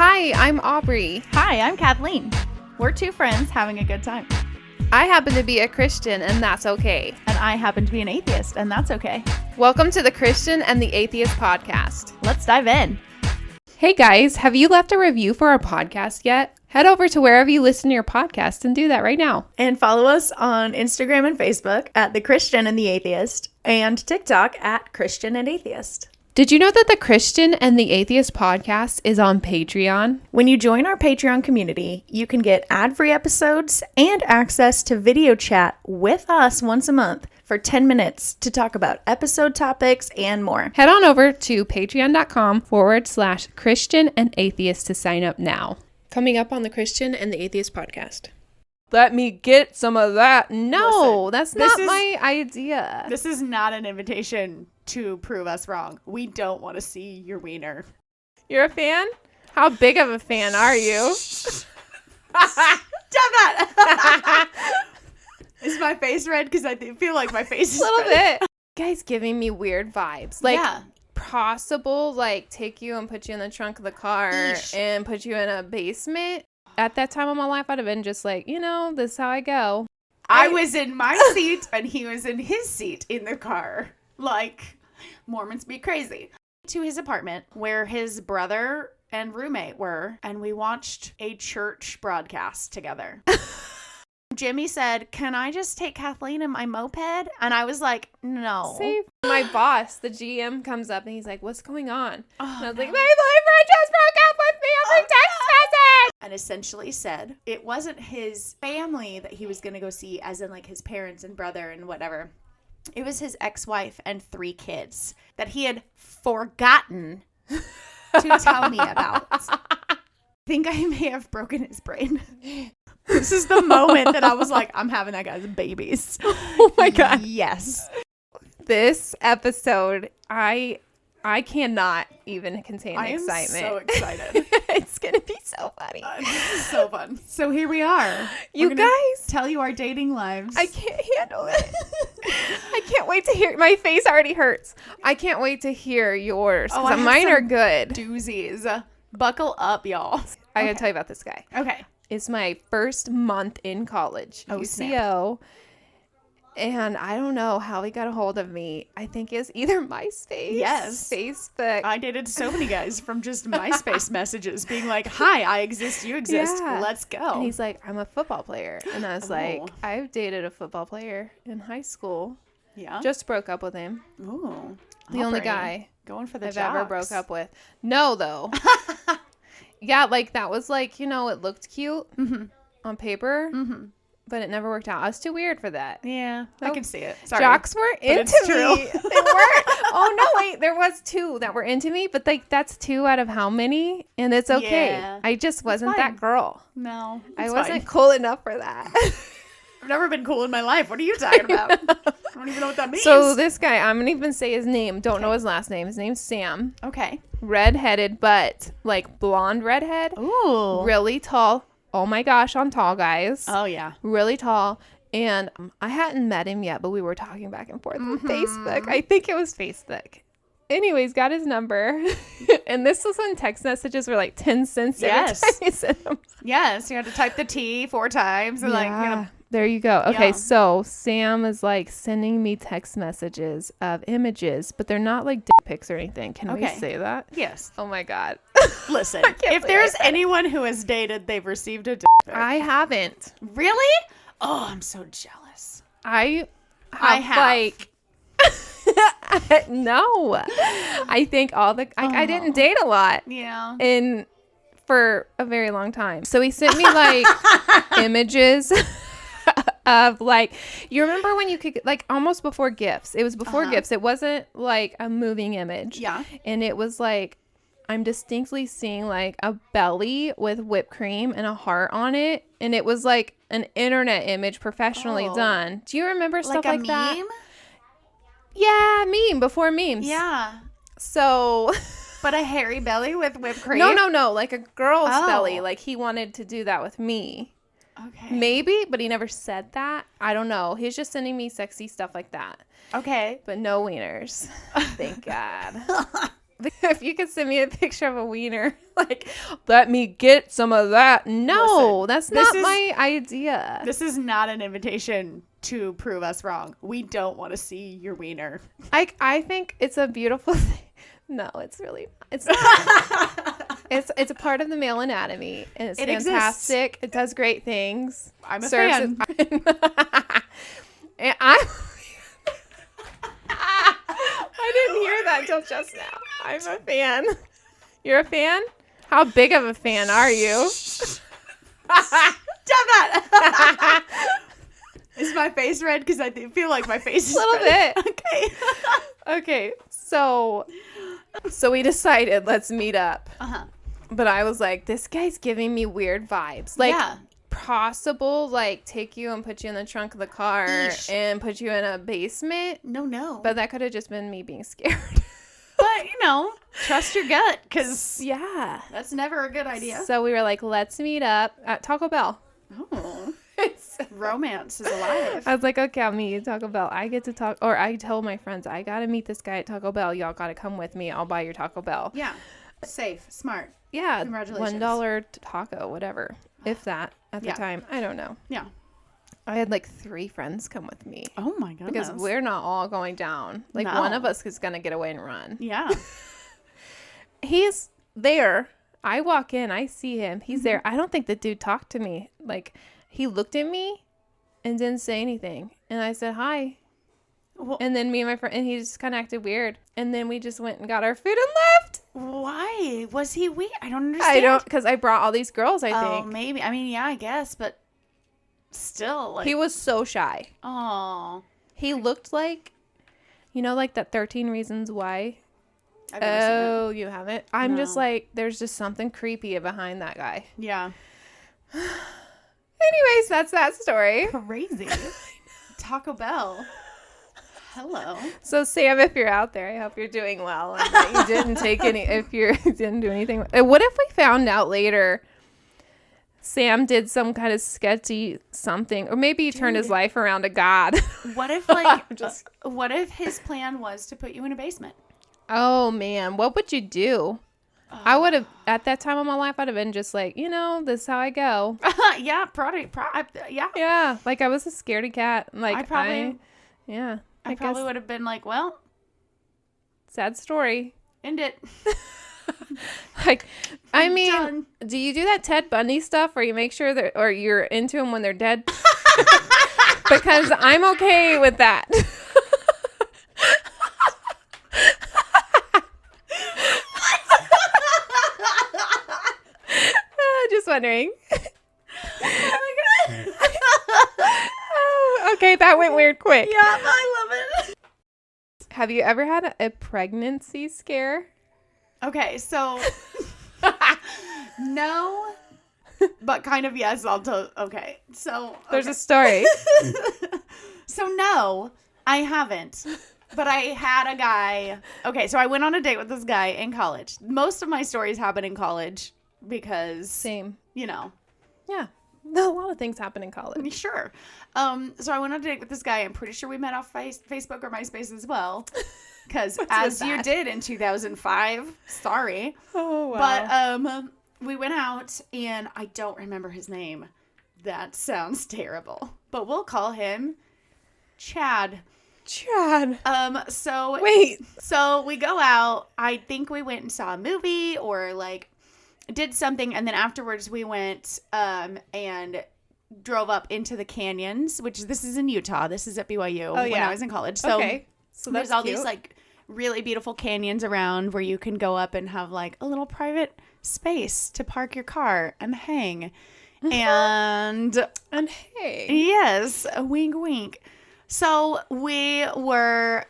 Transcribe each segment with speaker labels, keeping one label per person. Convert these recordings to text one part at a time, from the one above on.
Speaker 1: Hi, I'm Aubrie.
Speaker 2: Hi, I'm Kathleen. We're two friends having a good time.
Speaker 1: I happen to be a Christian, and that's okay.
Speaker 2: And I happen to be an atheist, and that's okay.
Speaker 1: Welcome to the Christian and the Atheist podcast.
Speaker 2: Let's dive in.
Speaker 1: Hey guys, have you left a review for our podcast yet? Head over to wherever you listen to your podcast and do that right now.
Speaker 2: And follow us on Instagram and Facebook at The Christian and the Atheist, and TikTok at Christian and Atheist.
Speaker 1: Did you know that the Christian and the Atheist podcast is on Patreon?
Speaker 2: When you join our Patreon community, you can get ad-free episodes and access to video chat with us once a month for 10 minutes to talk about episode topics and more.
Speaker 1: Head on over to patreon.com/Christian and Atheist to sign up now. Coming up on the Christian and the Atheist podcast. Let me get some of that. No,
Speaker 2: Listen,
Speaker 1: that's not my idea.
Speaker 2: This is not an invitation to prove us wrong. We don't want to see your wiener.
Speaker 1: You're a fan? How big of a fan are you?
Speaker 2: Stop that! Is my face red? Because I feel like my face is
Speaker 1: a little
Speaker 2: red.
Speaker 1: bit. Guys giving me weird vibes. Like,
Speaker 2: yeah.
Speaker 1: possible, like, take you and put you in the trunk of the car and put you in a basement. At that time of my life, I'd have been just like, this is how I go.
Speaker 2: I was in my seat and he was in his seat in the car. Like, Mormons be crazy. To his apartment where his brother and roommate were, and we watched a church broadcast together. Jimmy said, "Can I just take Kathleen in my moped?" And I was like, no.
Speaker 1: See, my boss, the GM, comes up and he's like, "What's going on?"
Speaker 2: Oh,
Speaker 1: and I was like, "My boyfriend just broke up with me over text message."
Speaker 2: And essentially said it wasn't his family that he was going to go see, as in like his parents and brother and whatever. It was his ex-wife and 3 kids that he had forgotten to tell me about. I think I may have broken his brain. This is the moment that I was like, I'm having that guy's babies.
Speaker 1: Oh my God.
Speaker 2: Yes.
Speaker 1: This episode, I cannot even contain excitement.
Speaker 2: I am so excited.
Speaker 1: It's going to be so funny.
Speaker 2: This is so fun. So here we are.
Speaker 1: You guys.
Speaker 2: Tell you our dating lives.
Speaker 1: I can't handle it. I can't wait to hear. My face already hurts. I can't wait to hear yours.
Speaker 2: Oh,
Speaker 1: mine are good.
Speaker 2: Doozies. Buckle up, y'all.
Speaker 1: I got to tell you about this guy.
Speaker 2: Okay.
Speaker 1: It's my first month in college,
Speaker 2: Oh,
Speaker 1: UCO, and I don't know how he got a hold of me. I think it's either MySpace, Facebook.
Speaker 2: I dated so many guys from just MySpace messages being like, "Hi, I exist, you exist, let's go."
Speaker 1: And he's like, "I'm a football player," and I was like, "I've dated a football player in high school.
Speaker 2: Yeah,
Speaker 1: just broke up with him.
Speaker 2: Ooh,
Speaker 1: the only guy
Speaker 2: going for the
Speaker 1: I've
Speaker 2: jocks.
Speaker 1: ever broke up with. No, though." Yeah, like, that was, like, it looked cute on paper, but it never worked out. I was too weird for that.
Speaker 2: Yeah,
Speaker 1: nope.
Speaker 2: I can see it. Sorry.
Speaker 1: Jocks were into me. They weren't. Oh, no, wait. There was 2 that were into me, but, like, that's 2 out of how many? And it's okay. Yeah, I just wasn't that girl.
Speaker 2: No,
Speaker 1: I wasn't cool enough for that.
Speaker 2: I've never been cool in my life. What are you talking about? I don't even know what that means.
Speaker 1: So this guy, I'm going to even say his name. Don't know his last name. His name's Sam.
Speaker 2: Okay.
Speaker 1: Redheaded, but like blonde redhead.
Speaker 2: Ooh.
Speaker 1: Really tall. Oh my gosh, on tall guys.
Speaker 2: Oh yeah.
Speaker 1: Really tall. And I hadn't met him yet, but we were talking back and forth on Facebook. I think it was Facebook. Anyways, got his number. And this was when text messages were like 10 cents every time you sent them.
Speaker 2: Yes, you had to type the T 4 times. And
Speaker 1: there you go. Okay, so Sam is like sending me text messages of images, but they're not like dick pics or anything. Can we say that?
Speaker 2: Yes.
Speaker 1: Oh my God.
Speaker 2: Listen, if there's anyone who has dated, they've received a dick pic.
Speaker 1: I haven't.
Speaker 2: Really? Oh, I'm so jealous.
Speaker 1: I have. Like, no. I think I didn't date a lot.
Speaker 2: Yeah.
Speaker 1: For a very long time. So he sent me like images of like, you remember when you could, like, almost before GIFs. It was before GIFs. It wasn't like a moving image.
Speaker 2: Yeah.
Speaker 1: And it was like, I'm distinctly seeing like a belly with whipped cream and a heart on it. And it was like an internet image professionally done. Do you remember stuff like that?
Speaker 2: Meme?
Speaker 1: Yeah, meme before memes.
Speaker 2: Yeah.
Speaker 1: So...
Speaker 2: But a hairy belly with whipped cream?
Speaker 1: No. Like a girl's belly. Like he wanted to do that with me.
Speaker 2: Okay.
Speaker 1: Maybe, but he never said that. I don't know. He's just sending me sexy stuff like that.
Speaker 2: Okay.
Speaker 1: But no wieners. Thank God. If you could send me a picture of a wiener, like, let me get some of that. No,
Speaker 2: Listen,
Speaker 1: that's not my idea.
Speaker 2: This is not an invitation to prove us wrong. We don't want to see your wiener.
Speaker 1: I think it's a beautiful thing. No, it's really it's not. It's a part of the male anatomy, and it's fantastic. It does great things.
Speaker 2: I'm a fan.
Speaker 1: And I didn't hear that until just now. I'm a fan. You're a fan? How big of a fan are you?
Speaker 2: Stop that. Is my face red? Because I feel like my face is
Speaker 1: a little
Speaker 2: red.
Speaker 1: bit.
Speaker 2: Okay.
Speaker 1: Okay. So we decided let's meet up.
Speaker 2: Uh-huh.
Speaker 1: But I was like, this guy's giving me weird vibes. Like, possible, like, take you and put you in the trunk of the car and put you in a basement.
Speaker 2: No.
Speaker 1: But that could have just been me being scared.
Speaker 2: But, trust your gut, because that's never a good idea.
Speaker 1: So we were like, let's meet up at Taco Bell.
Speaker 2: Oh. Romance is alive.
Speaker 1: I was like, okay, I'll meet you at Taco Bell. I get to talk, or I tell my friends, I got to meet this guy at Taco Bell. Y'all got to come with me. I'll buy your Taco Bell.
Speaker 2: Yeah. Safe. Smart.
Speaker 1: Yeah.
Speaker 2: Congratulations.
Speaker 1: $1 taco, whatever. If that, at the time. I don't know.
Speaker 2: Yeah.
Speaker 1: I had like 3 friends come with me.
Speaker 2: Oh my goodness.
Speaker 1: Because we're not all going down. Like, one of us is going to get away and run.
Speaker 2: Yeah.
Speaker 1: He's there. I walk in. I see him. He's there. I don't think the dude talked to me. Like, he looked at me and didn't say anything. And I said, hi. Well, and then me and my friend, and he just kind of acted weird. And then we just went and got our food and left.
Speaker 2: Why? Was he weird? I don't understand.
Speaker 1: Because I brought all these girls, I think.
Speaker 2: Oh, maybe. I mean, yeah, I guess, but still. Like,
Speaker 1: he was so shy.
Speaker 2: Oh.
Speaker 1: He looked like, like that 13 Reasons Why.
Speaker 2: I've never seen it.
Speaker 1: You haven't? I'm just like, there's just something creepy behind that guy.
Speaker 2: Yeah.
Speaker 1: Anyways, that's that story.
Speaker 2: Crazy. Taco Bell. Hello.
Speaker 1: So, Sam, if you're out there, I hope you're doing well and that you didn't take any, if you didn't do anything. What if we found out later Sam did some kind of sketchy something, or maybe he turned his life around to God?
Speaker 2: What if, what if his plan was to put you in a basement?
Speaker 1: Oh, man. What would you do? I would have, at that time of my life, I'd have been just like, this is how I go.
Speaker 2: Yeah, probably. Yeah.
Speaker 1: Yeah. Like, I was a scaredy cat. Like, I probably
Speaker 2: would have been like, well,
Speaker 1: sad story.
Speaker 2: End it.
Speaker 1: Like, I mean,
Speaker 2: done.
Speaker 1: Do you do that Ted Bundy stuff where you make sure that, or you're into them when they're dead? Because I'm okay with that. Just wondering.
Speaker 2: Oh my God.
Speaker 1: Oh, okay, that went weird quick.
Speaker 2: Yeah, I love it.
Speaker 1: Have you ever had a pregnancy scare?
Speaker 2: Okay, so no, but kind of yes. I'll tell. Okay, so
Speaker 1: there's a story.
Speaker 2: So no, I haven't. But I had a guy. Okay, so I went on a date with this guy in college. Most of my stories happen in college because
Speaker 1: same.
Speaker 2: Yeah.
Speaker 1: A lot of things happen in college.
Speaker 2: Sure. So I went on a date with this guy. I'm pretty sure we met off Facebook or MySpace as well. Because as you did in 2005. Sorry.
Speaker 1: Oh, wow.
Speaker 2: But we went out, and I don't remember his name. That sounds terrible. But we'll call him Chad. So we go out. I think we went and saw a movie or like did something, and then afterwards we went and drove up into the canyons, which this is in Utah. This is at BYU when I was in college. So, so there's all these like really beautiful canyons around where you can go up and have like a little private space to park your car and hang. And
Speaker 1: hey.
Speaker 2: Yes, a wink wink. So we were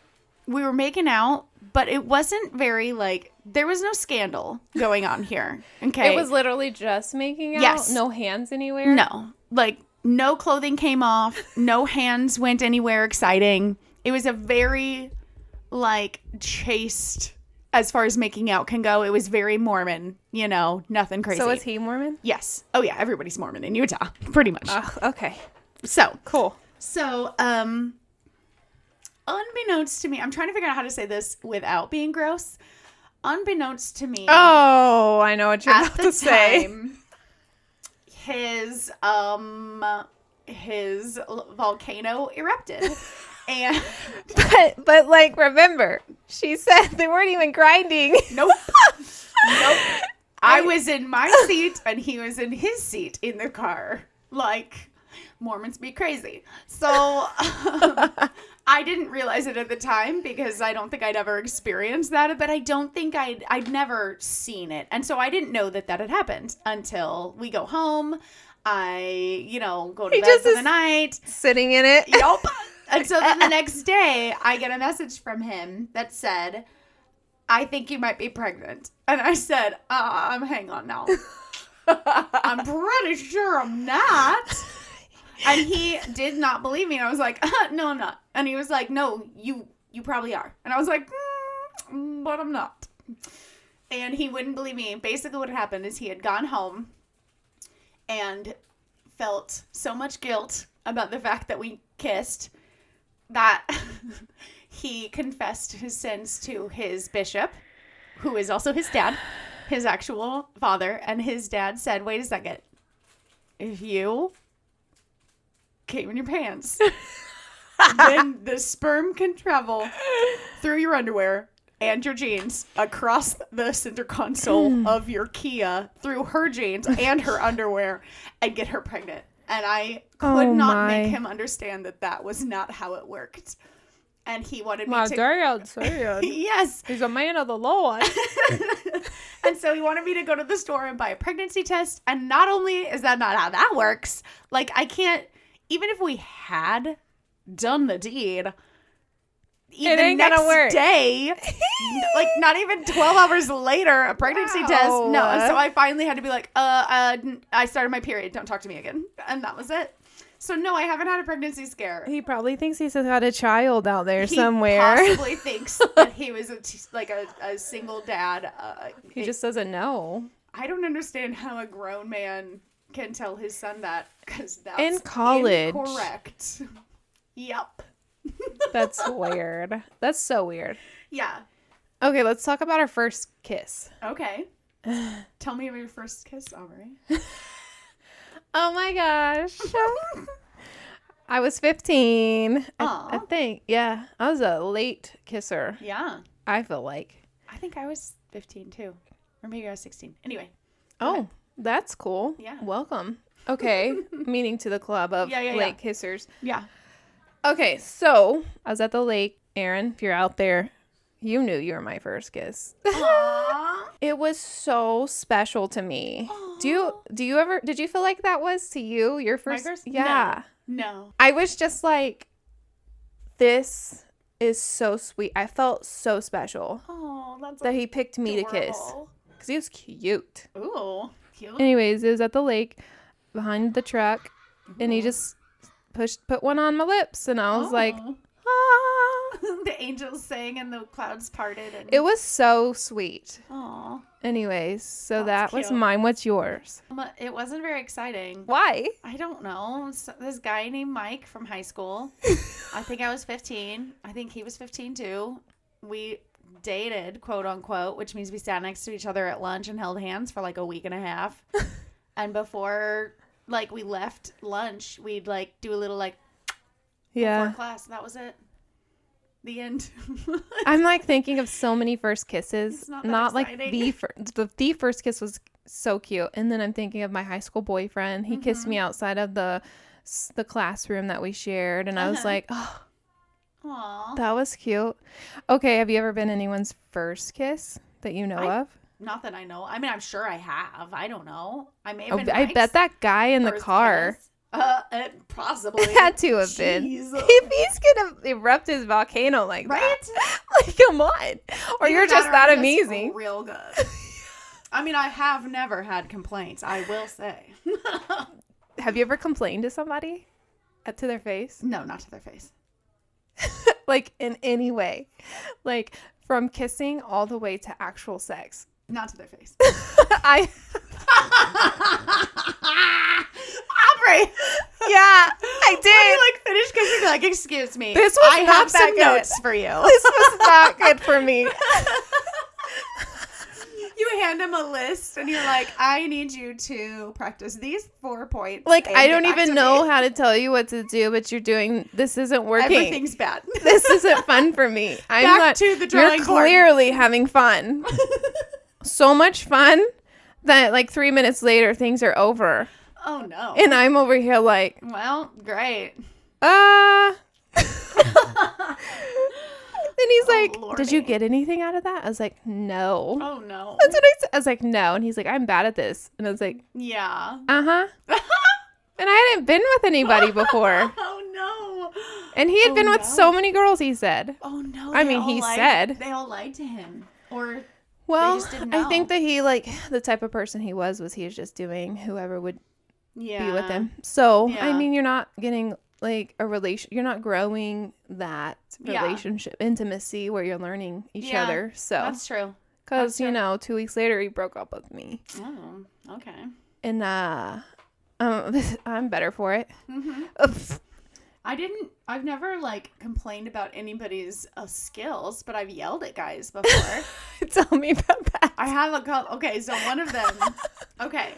Speaker 2: making out, but it wasn't very like, there was no scandal going on here. Okay.
Speaker 1: It was literally just making out?
Speaker 2: Yes.
Speaker 1: No hands anywhere?
Speaker 2: No. Like, no clothing came off. No hands went anywhere exciting. It was a very, like, chaste, as far as making out can go. It was very Mormon, nothing crazy.
Speaker 1: So is he Mormon?
Speaker 2: Yes. Oh, yeah. Everybody's Mormon in Utah, pretty much.
Speaker 1: Okay.
Speaker 2: So.
Speaker 1: Cool.
Speaker 2: So, unbeknownst to me, I'm trying to figure out how to say this without being gross. unbeknownst to me,
Speaker 1: Oh, I know what you're
Speaker 2: at
Speaker 1: about
Speaker 2: the
Speaker 1: to say.
Speaker 2: time, his volcano erupted. And
Speaker 1: But like, remember, she said they weren't even grinding.
Speaker 2: nope. I was in my seat and he was in his seat in the car. Like, Mormons be crazy. So I didn't realize it at the time because I don't think I'd ever experienced that, but I don't think I'd never seen it. And so I didn't know that had happened until we go home. I, go to bed for the night.
Speaker 1: Sitting in it.
Speaker 2: Yup. And so then the next day, I get a message from him that said, I think you might be pregnant. And I said, hang on now. I'm pretty sure I'm not. And he did not believe me. And I was like, no, I'm not. And he was like, no, you probably are. And I was like, but I'm not. And he wouldn't believe me. Basically what had happened is he had gone home and felt so much guilt about the fact that we kissed that he confessed his sins to his bishop, who is also his dad, his actual father. And his dad said, wait a second. If you came in your pants, then the sperm can travel through your underwear and your jeans across the center console of your Kia through her jeans and her underwear and get her pregnant. And I could not make him understand that was not how it worked. And he wanted me to...
Speaker 1: dad said.
Speaker 2: Yes.
Speaker 1: He's a man of the Lord.
Speaker 2: And so he wanted me to go to the store and buy a pregnancy test. And not only is that not how that works, like I can't... Even if we had done the deed...
Speaker 1: It ain't gonna work.
Speaker 2: Day, like not even 12 hours later, a pregnancy test. No, so I finally had to be like, I started my period. Don't talk to me again. And that was it. So no, I haven't had a pregnancy scare.
Speaker 1: He probably thinks he's got a child out there somewhere.
Speaker 2: He possibly thinks that he was a single dad.
Speaker 1: He just doesn't know.
Speaker 2: I don't understand how a grown man can tell his son that, because that's
Speaker 1: in college.
Speaker 2: Incorrect. Yep.
Speaker 1: That's weird. That's so weird.
Speaker 2: Yeah.
Speaker 1: Okay, let's talk about our first kiss.
Speaker 2: Okay. Tell me of your first kiss, Aubrie.
Speaker 1: Oh my gosh. I was 15. I think. Yeah. I was a late kisser.
Speaker 2: Yeah.
Speaker 1: I feel like.
Speaker 2: I think I was 15 too. Or maybe I was 16. Anyway.
Speaker 1: Oh, that's cool.
Speaker 2: Yeah.
Speaker 1: Welcome. Okay. Meaning to the club of late kissers.
Speaker 2: Yeah.
Speaker 1: Okay, so I was at the lake. Aaron, if you're out there, you knew you were my first kiss. It was so special to me. Aww. Did you feel like that was to you, your first?
Speaker 2: My first?
Speaker 1: Yeah.
Speaker 2: No.
Speaker 1: I was just like, this is so sweet. I felt so special.
Speaker 2: Oh, that's
Speaker 1: that he picked me
Speaker 2: adorable.
Speaker 1: To kiss. Because he was cute.
Speaker 2: Ooh, cute.
Speaker 1: Anyways, it was at the lake behind the truck. Mm-hmm. And he just put one on my lips, and I was like,
Speaker 2: The angels sang and the clouds parted. And...
Speaker 1: It was so sweet.
Speaker 2: Aww.
Speaker 1: Anyways, so that
Speaker 2: cute.
Speaker 1: was mine. What's yours?
Speaker 2: It wasn't very exciting.
Speaker 1: Why?
Speaker 2: I don't know. This guy named Mike from high school. I think I was 15. I think he was 15 too. We dated, quote unquote, which means we sat next to each other at lunch and held hands for like a week and a half. And before we left lunch, we'd do a little before class. That was it. The end.
Speaker 1: I'm thinking of so many first kisses.
Speaker 2: It's not exciting.
Speaker 1: The first kiss was so cute. And then I'm thinking of my high school boyfriend. He kissed me outside of the classroom that we shared. And I was like, oh,
Speaker 2: aww.
Speaker 1: That was cute. Okay. Have you ever been anyone's first kiss that you know of?
Speaker 2: Not that I know. I mean, I'm sure I have. I don't know. I may have been.
Speaker 1: I bet that guy in the car.
Speaker 2: It possibly
Speaker 1: it had to have been. If he's gonna erupt his volcano like that, come on. Or you're just that amazing.
Speaker 2: Real good. I mean, I have never had complaints. I will say.
Speaker 1: Have you ever complained to somebody, to their face?
Speaker 2: No, not to their face.
Speaker 1: In any way, from kissing all the way to actual sex.
Speaker 2: Not to their face.
Speaker 1: Aubrie. Yeah, I did.
Speaker 2: When you finish kissing, you're excuse me.
Speaker 1: This was
Speaker 2: I
Speaker 1: not
Speaker 2: have
Speaker 1: that
Speaker 2: some
Speaker 1: good.
Speaker 2: notes for you.
Speaker 1: This was not good for me.
Speaker 2: hand him a list and you're like, I need you to practice these 4 points.
Speaker 1: Like, I don't even know how to tell you what to do, but this isn't working.
Speaker 2: Everything's bad.
Speaker 1: This isn't fun for me.
Speaker 2: Back to the drawing board.
Speaker 1: You're clearly having fun. So much fun that like 3 minutes later, things are over.
Speaker 2: Oh, no.
Speaker 1: And I'm over here like,
Speaker 2: well, great.
Speaker 1: And he's like,
Speaker 2: Lordy.
Speaker 1: did you get anything out of that? I was like, no.
Speaker 2: Oh, no.
Speaker 1: That's what I said. I was like, no. And he's like, I'm bad at this. And I was like,
Speaker 2: yeah.
Speaker 1: uh-huh. And I hadn't been with anybody before.
Speaker 2: Oh, no.
Speaker 1: And he had been with so many girls, he said.
Speaker 2: Oh, no.
Speaker 1: I mean, he said.
Speaker 2: They all lied to him. Or
Speaker 1: well,
Speaker 2: they just didn't know.
Speaker 1: I think that he, like, the type of person he was he was just doing whoever would be with him. So, I mean, you're not getting... like a you're not growing that relationship intimacy where you're learning each other. So
Speaker 2: that's true.
Speaker 1: Because 2 weeks later he broke up with me.
Speaker 2: Oh, okay.
Speaker 1: And I'm better for it.
Speaker 2: Mm-hmm. I've never like complained about anybody's skills, but I've yelled at guys before.
Speaker 1: Tell me about that.
Speaker 2: I have a couple. Okay, so one of them. Okay.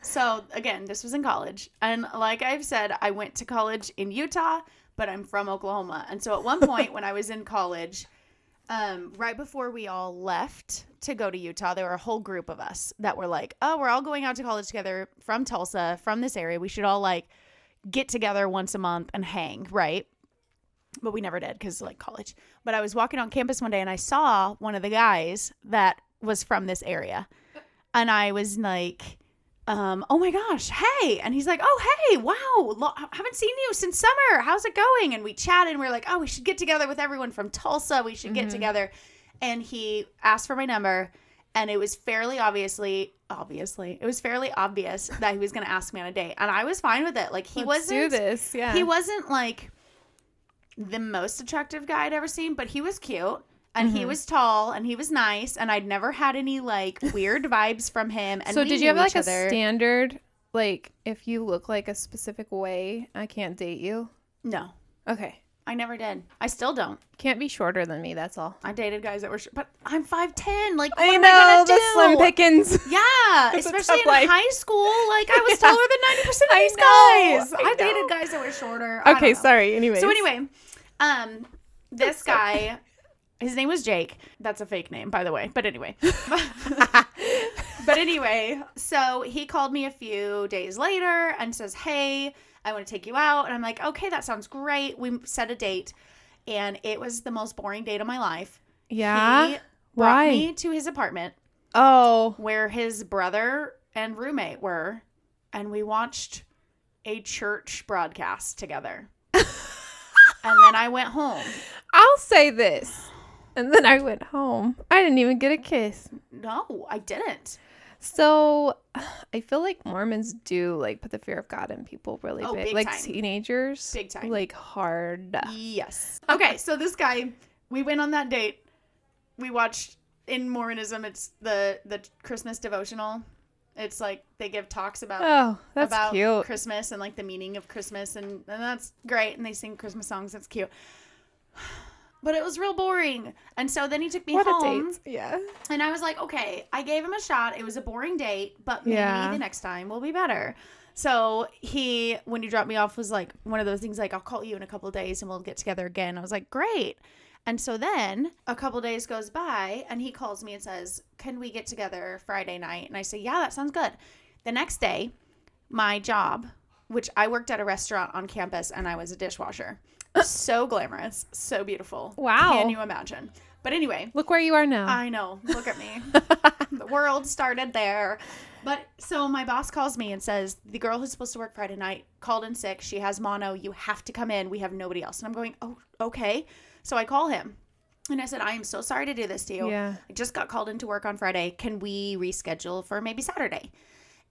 Speaker 2: So, again, this was in college. And like I've said, I went to college in Utah, but I'm from Oklahoma. And so at one point when I was in college, right before we all left to go to Utah, there were a whole group of us that were like, oh, we're all going out to college together from Tulsa, from this area. We should all like get together once a month and hang, right? But we never did because like college. But I was walking on campus one day and I saw one of the guys that was from this area. And I was like... oh my gosh, hey. And he's like, oh, hey, wow, haven't seen you since summer. How's it going? And we chatted and we were like, oh, we should get together with everyone from Tulsa. We should get together. And he asked for my number. And it was fairly obvious that he was going to ask me on a date. And I was fine with it. Like
Speaker 1: Let's do this. Yeah.
Speaker 2: He wasn't like the most attractive guy I'd ever seen, but he was cute. And he was tall, and he was nice, and I'd never had any, like, weird vibes from him. And
Speaker 1: so did you have, like, a standard, like, if you look like a specific way, I can't date you?
Speaker 2: No.
Speaker 1: Okay.
Speaker 2: I never did. I still don't.
Speaker 1: Can't be shorter than me, that's all.
Speaker 2: I dated guys that were short, but I'm 5'10". Like, what
Speaker 1: I
Speaker 2: am I gonna do?
Speaker 1: Slim pickings.
Speaker 2: Yeah, especially in high school. Like, I was taller than 90% of these guys. I dated guys that were shorter.
Speaker 1: Okay, sorry. Anyway.
Speaker 2: So anyway, this guy... His name was Jake. That's a fake name, by the way. But anyway. So he called me a few days later and says, hey, I want to take you out. And I'm like, okay, that sounds great. We set a date. And it was the most boring date of my life.
Speaker 1: Yeah?
Speaker 2: He brought me to his apartment.
Speaker 1: Oh.
Speaker 2: Where his brother and roommate were. And we watched a church broadcast together. And then I went home.
Speaker 1: I'll say this. And then I went home. I didn't even get a kiss.
Speaker 2: No, I didn't.
Speaker 1: So I feel like Mormons do like put the fear of God in people really big.
Speaker 2: Big
Speaker 1: like
Speaker 2: time.
Speaker 1: Teenagers.
Speaker 2: Big time.
Speaker 1: Like hard.
Speaker 2: Yes. Okay, so this guy, we went on that date. We watched, in Mormonism, it's the Christmas devotional. It's like they give talks about
Speaker 1: cute.
Speaker 2: Christmas and like the meaning of Christmas. And that's great. And they sing Christmas songs. That's cute. But it was real boring. And so then he took me home.
Speaker 1: What a date. Yeah.
Speaker 2: And I was like, okay, I gave him a shot. It was a boring date, but maybe the next time will be better. So he, when he dropped me off, was like one of those things like, I'll call you in a couple of days and we'll get together again. I was like, great. And so then a couple of days goes by and he calls me and says, can we get together Friday night? And I say, yeah, that sounds good. The next day, my job, which I worked at a restaurant on campus and I was a dishwasher. So glamorous. So beautiful.
Speaker 1: Wow.
Speaker 2: Can you imagine? But anyway.
Speaker 1: Look where you are now.
Speaker 2: I know. Look at me. The world started there. But so my boss calls me and says, the girl who's supposed to work Friday night called in sick. She has mono. You have to come in. We have nobody else. And I'm going, oh, okay. So I call him. And I said, I am so sorry to do this to you.
Speaker 1: Yeah.
Speaker 2: I just got called into work on Friday. Can we reschedule for maybe Saturday?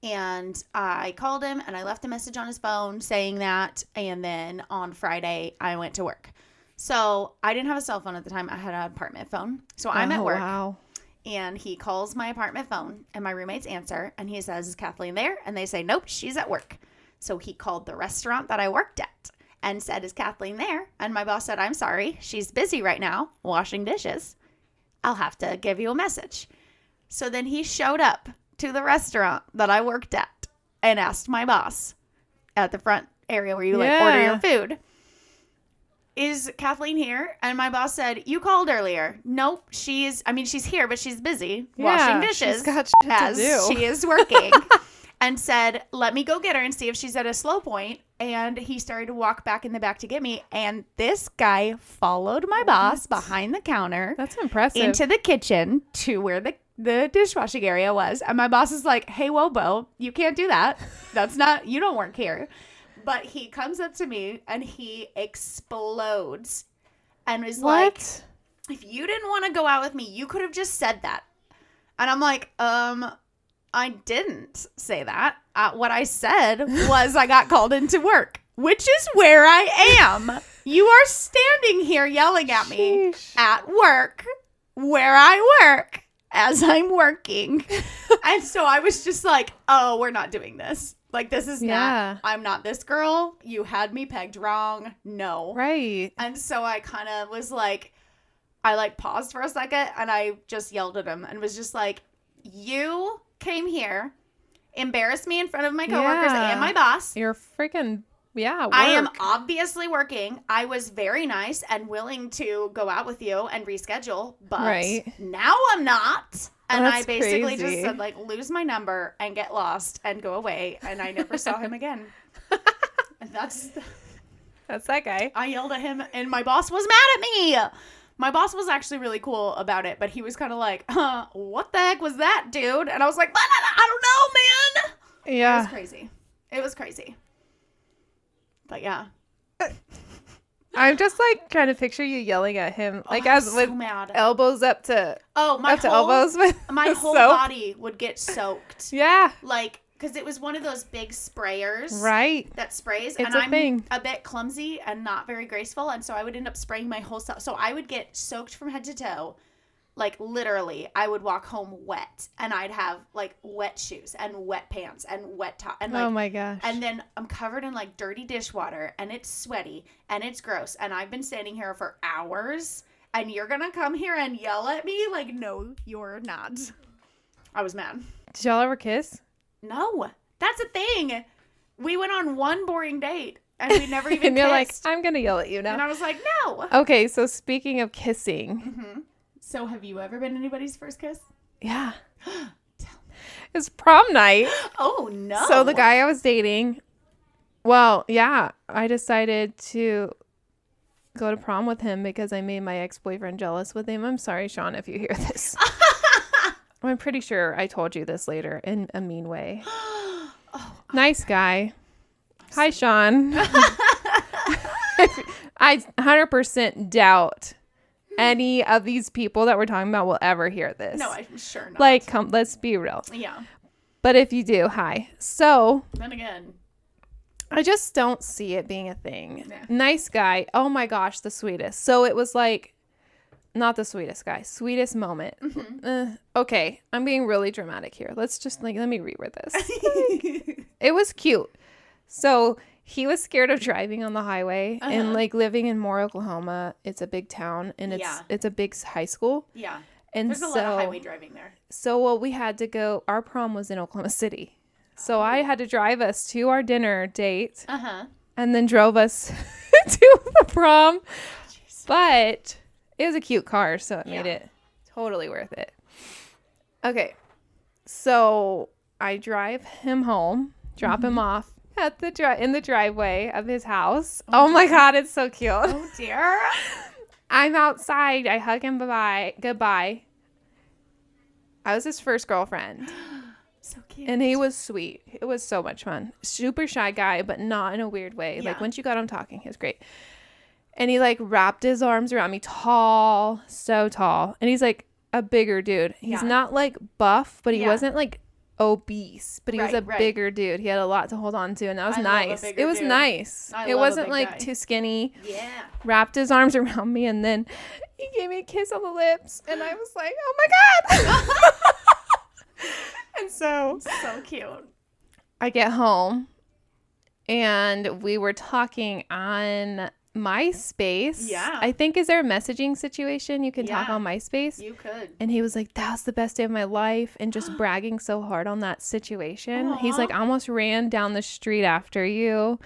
Speaker 2: And I called him and I left a message on his phone saying that. And then on Friday, I went to work. So I didn't have a cell phone at the time. I had an apartment phone. So I'm at work.
Speaker 1: Wow.
Speaker 2: And he calls my apartment phone and my roommates answer. And he says, is Kathleen there? And they say, nope, she's at work. So he called the restaurant that I worked at and said, is Kathleen there? And my boss said, I'm sorry. She's busy right now washing dishes. I'll have to give you a message. So then he showed up to the restaurant that I worked at and asked my boss at the front area where you order your food, is Kathleen here? And my boss said, you called earlier. Nope, she's here, but she's busy washing dishes
Speaker 1: she's got shit
Speaker 2: as
Speaker 1: to do.
Speaker 2: she is working. And said, let me go get her and see if she's at a slow point. And he started to walk back in the back to get me. And this guy followed my boss behind the counter.
Speaker 1: That's impressive.
Speaker 2: Into the kitchen to where the dishwashing area was. And my boss is like, hey, Wobo, you can't do that. That's not, you don't work here. But he comes up to me and he explodes and is like, if you didn't want to go out with me, you could have just said that. And I'm like, I didn't say that. What I said was I got called into work, which is where I am. You are standing here yelling at me at work where I work as I'm working. And so I was just like, oh, we're not doing this. Like, this is not, I'm not this girl. You had me pegged wrong. No.
Speaker 1: Right.
Speaker 2: And so I kind of was like, I like paused for a second and I just yelled at him and was just like, you came here, embarrassed me in front of my coworkers and my boss.
Speaker 1: You're freaking, work.
Speaker 2: I am obviously working. I was very nice and willing to go out with you and reschedule, but now I'm not. And I basically just said, like, lose my number and get lost and go away. And I never saw him again. And that's
Speaker 1: that guy.
Speaker 2: I yelled at him and my boss was mad at me. My boss was actually really cool about it, but he was kind of like, what the heck was that, dude? And I was like, I don't know, man.
Speaker 1: Yeah.
Speaker 2: It was crazy. It was crazy. But yeah.
Speaker 1: I'm just like trying to picture you yelling at him, like as with
Speaker 2: mad.
Speaker 1: elbows up to elbows with
Speaker 2: my whole
Speaker 1: soap.
Speaker 2: body would get soaked.
Speaker 1: Yeah.
Speaker 2: Like, because it was one of those big sprayers.
Speaker 1: Right.
Speaker 2: That sprays.
Speaker 1: It's
Speaker 2: and I'm
Speaker 1: a
Speaker 2: a bit clumsy and not very graceful. And so I would end up spraying my whole self. So I would get soaked from head to toe. Like, literally, I would walk home wet. And I'd have, like, wet shoes and wet pants and wet top. And, like,
Speaker 1: oh, my gosh.
Speaker 2: And then I'm covered in, like, dirty dishwater. And it's sweaty. And it's gross. And I've been standing here for hours. And you're going to come here and yell at me? Like, no, you're not. I was mad.
Speaker 1: Did y'all ever kiss?
Speaker 2: No, that's a thing. We went on one boring date and we never even
Speaker 1: and you're
Speaker 2: kissed.
Speaker 1: like, I'm going to yell at you now.
Speaker 2: And I was like, no.
Speaker 1: Okay, so speaking of kissing.
Speaker 2: Mm-hmm. So have you ever been anybody's first kiss?
Speaker 1: Yeah. It's prom night.
Speaker 2: Oh, no.
Speaker 1: So the guy I was dating, well, yeah, I decided to go to prom with him because I made my ex-boyfriend jealous with him. I'm sorry, Sean, if you hear this. I'm pretty sure I told you this later in a mean way. Nice guy. Hi, Sean. I 100% doubt any of these people that we're talking about will ever hear this.
Speaker 2: No, I'm sure not.
Speaker 1: Like, come, let's be real.
Speaker 2: Yeah.
Speaker 1: But if you do, hi. So,
Speaker 2: then again,
Speaker 1: I just don't see it being a thing.
Speaker 2: Yeah.
Speaker 1: Nice guy. Oh my gosh, the sweetest. So it was like, not the sweetest guy, sweetest moment.
Speaker 2: Mm-hmm.
Speaker 1: Okay, I'm being really dramatic here. Let's just let me reword this. It was cute. So he was scared of driving on the highway and like living in Moore, Oklahoma. It's a big town and it's a big high school.
Speaker 2: Yeah.
Speaker 1: And
Speaker 2: there's a lot of highway driving there.
Speaker 1: So we had to go, our prom was in Oklahoma City. So I had to drive us to our dinner date and then drove us to the prom. But it was a cute car, so it made it totally worth it. Okay. So I drive him home, drop him off at in the driveway of his house. Oh my God, it's so cute.
Speaker 2: Oh dear.
Speaker 1: I'm outside. I hug him goodbye. I was his first girlfriend.
Speaker 2: So cute.
Speaker 1: And he was sweet. It was so much fun. Super shy guy, but not in a weird way.
Speaker 2: Yeah.
Speaker 1: Like once you got him talking, he was great. And he like wrapped his arms around me, tall, so tall. And he's like a bigger dude. He's not like buff, but he wasn't like obese, but he was a bigger dude. He had a lot to hold on to, and that was nice. It was nice. It wasn't like too skinny.
Speaker 2: Yeah.
Speaker 1: Wrapped his arms around me, and then he gave me a kiss on the lips, and I was like, oh my God. And so
Speaker 2: cute.
Speaker 1: I get home, and we were talking on MySpace.
Speaker 2: Yeah.
Speaker 1: I think, is there a messaging situation you can talk
Speaker 2: Yeah.
Speaker 1: on MySpace?
Speaker 2: You could.
Speaker 1: And he was like, that was the best day of my life, and just bragging so hard on that situation. He's like, I almost ran down the street after you.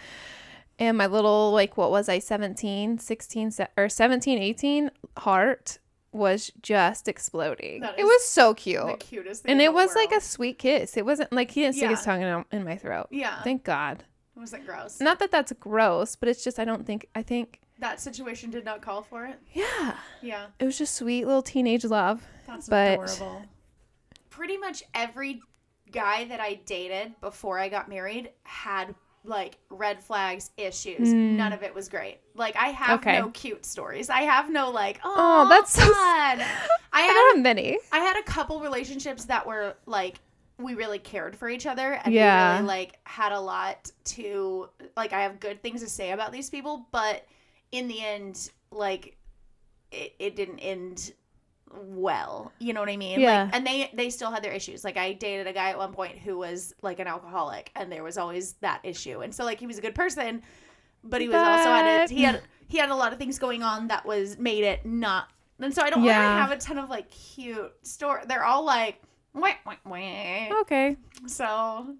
Speaker 1: And my little, like, what was I, 17, 18 heart was just exploding. It was so cute.
Speaker 2: The cutest thing
Speaker 1: and
Speaker 2: in
Speaker 1: it
Speaker 2: the
Speaker 1: was like
Speaker 2: world.
Speaker 1: a sweet kiss. It wasn't like he didn't stick his
Speaker 2: Yeah.
Speaker 1: tongue in my throat.
Speaker 2: Yeah.
Speaker 1: Thank God.
Speaker 2: It wasn't gross.
Speaker 1: Not that that's gross, but it's just, I think,
Speaker 2: That situation did not call for it.
Speaker 1: yeah.
Speaker 2: Yeah.
Speaker 1: It was just sweet little teenage love.
Speaker 2: That's
Speaker 1: but
Speaker 2: adorable. Pretty much every guy that I dated before I got married had like red flags, issues. None of it was great. Like I have no cute stories. I have no like, oh,
Speaker 1: that's so
Speaker 2: fun.
Speaker 1: I don't have many.
Speaker 2: I had a couple relationships that were like we really cared for each other and we
Speaker 1: Yeah.
Speaker 2: really like had a lot to like I have good things to say about these people, but in the end, like it didn't end well, you know what I mean?
Speaker 1: Yeah.
Speaker 2: Like, and they still had their issues. Like I dated a guy at one point who was like an alcoholic, and there was always that issue. And so like he was a good person, but he was also he had a lot of things going on that was made it not. And so I don't really have a ton of like cute story. They're all like wah, wah, wah.
Speaker 1: Okay.
Speaker 2: So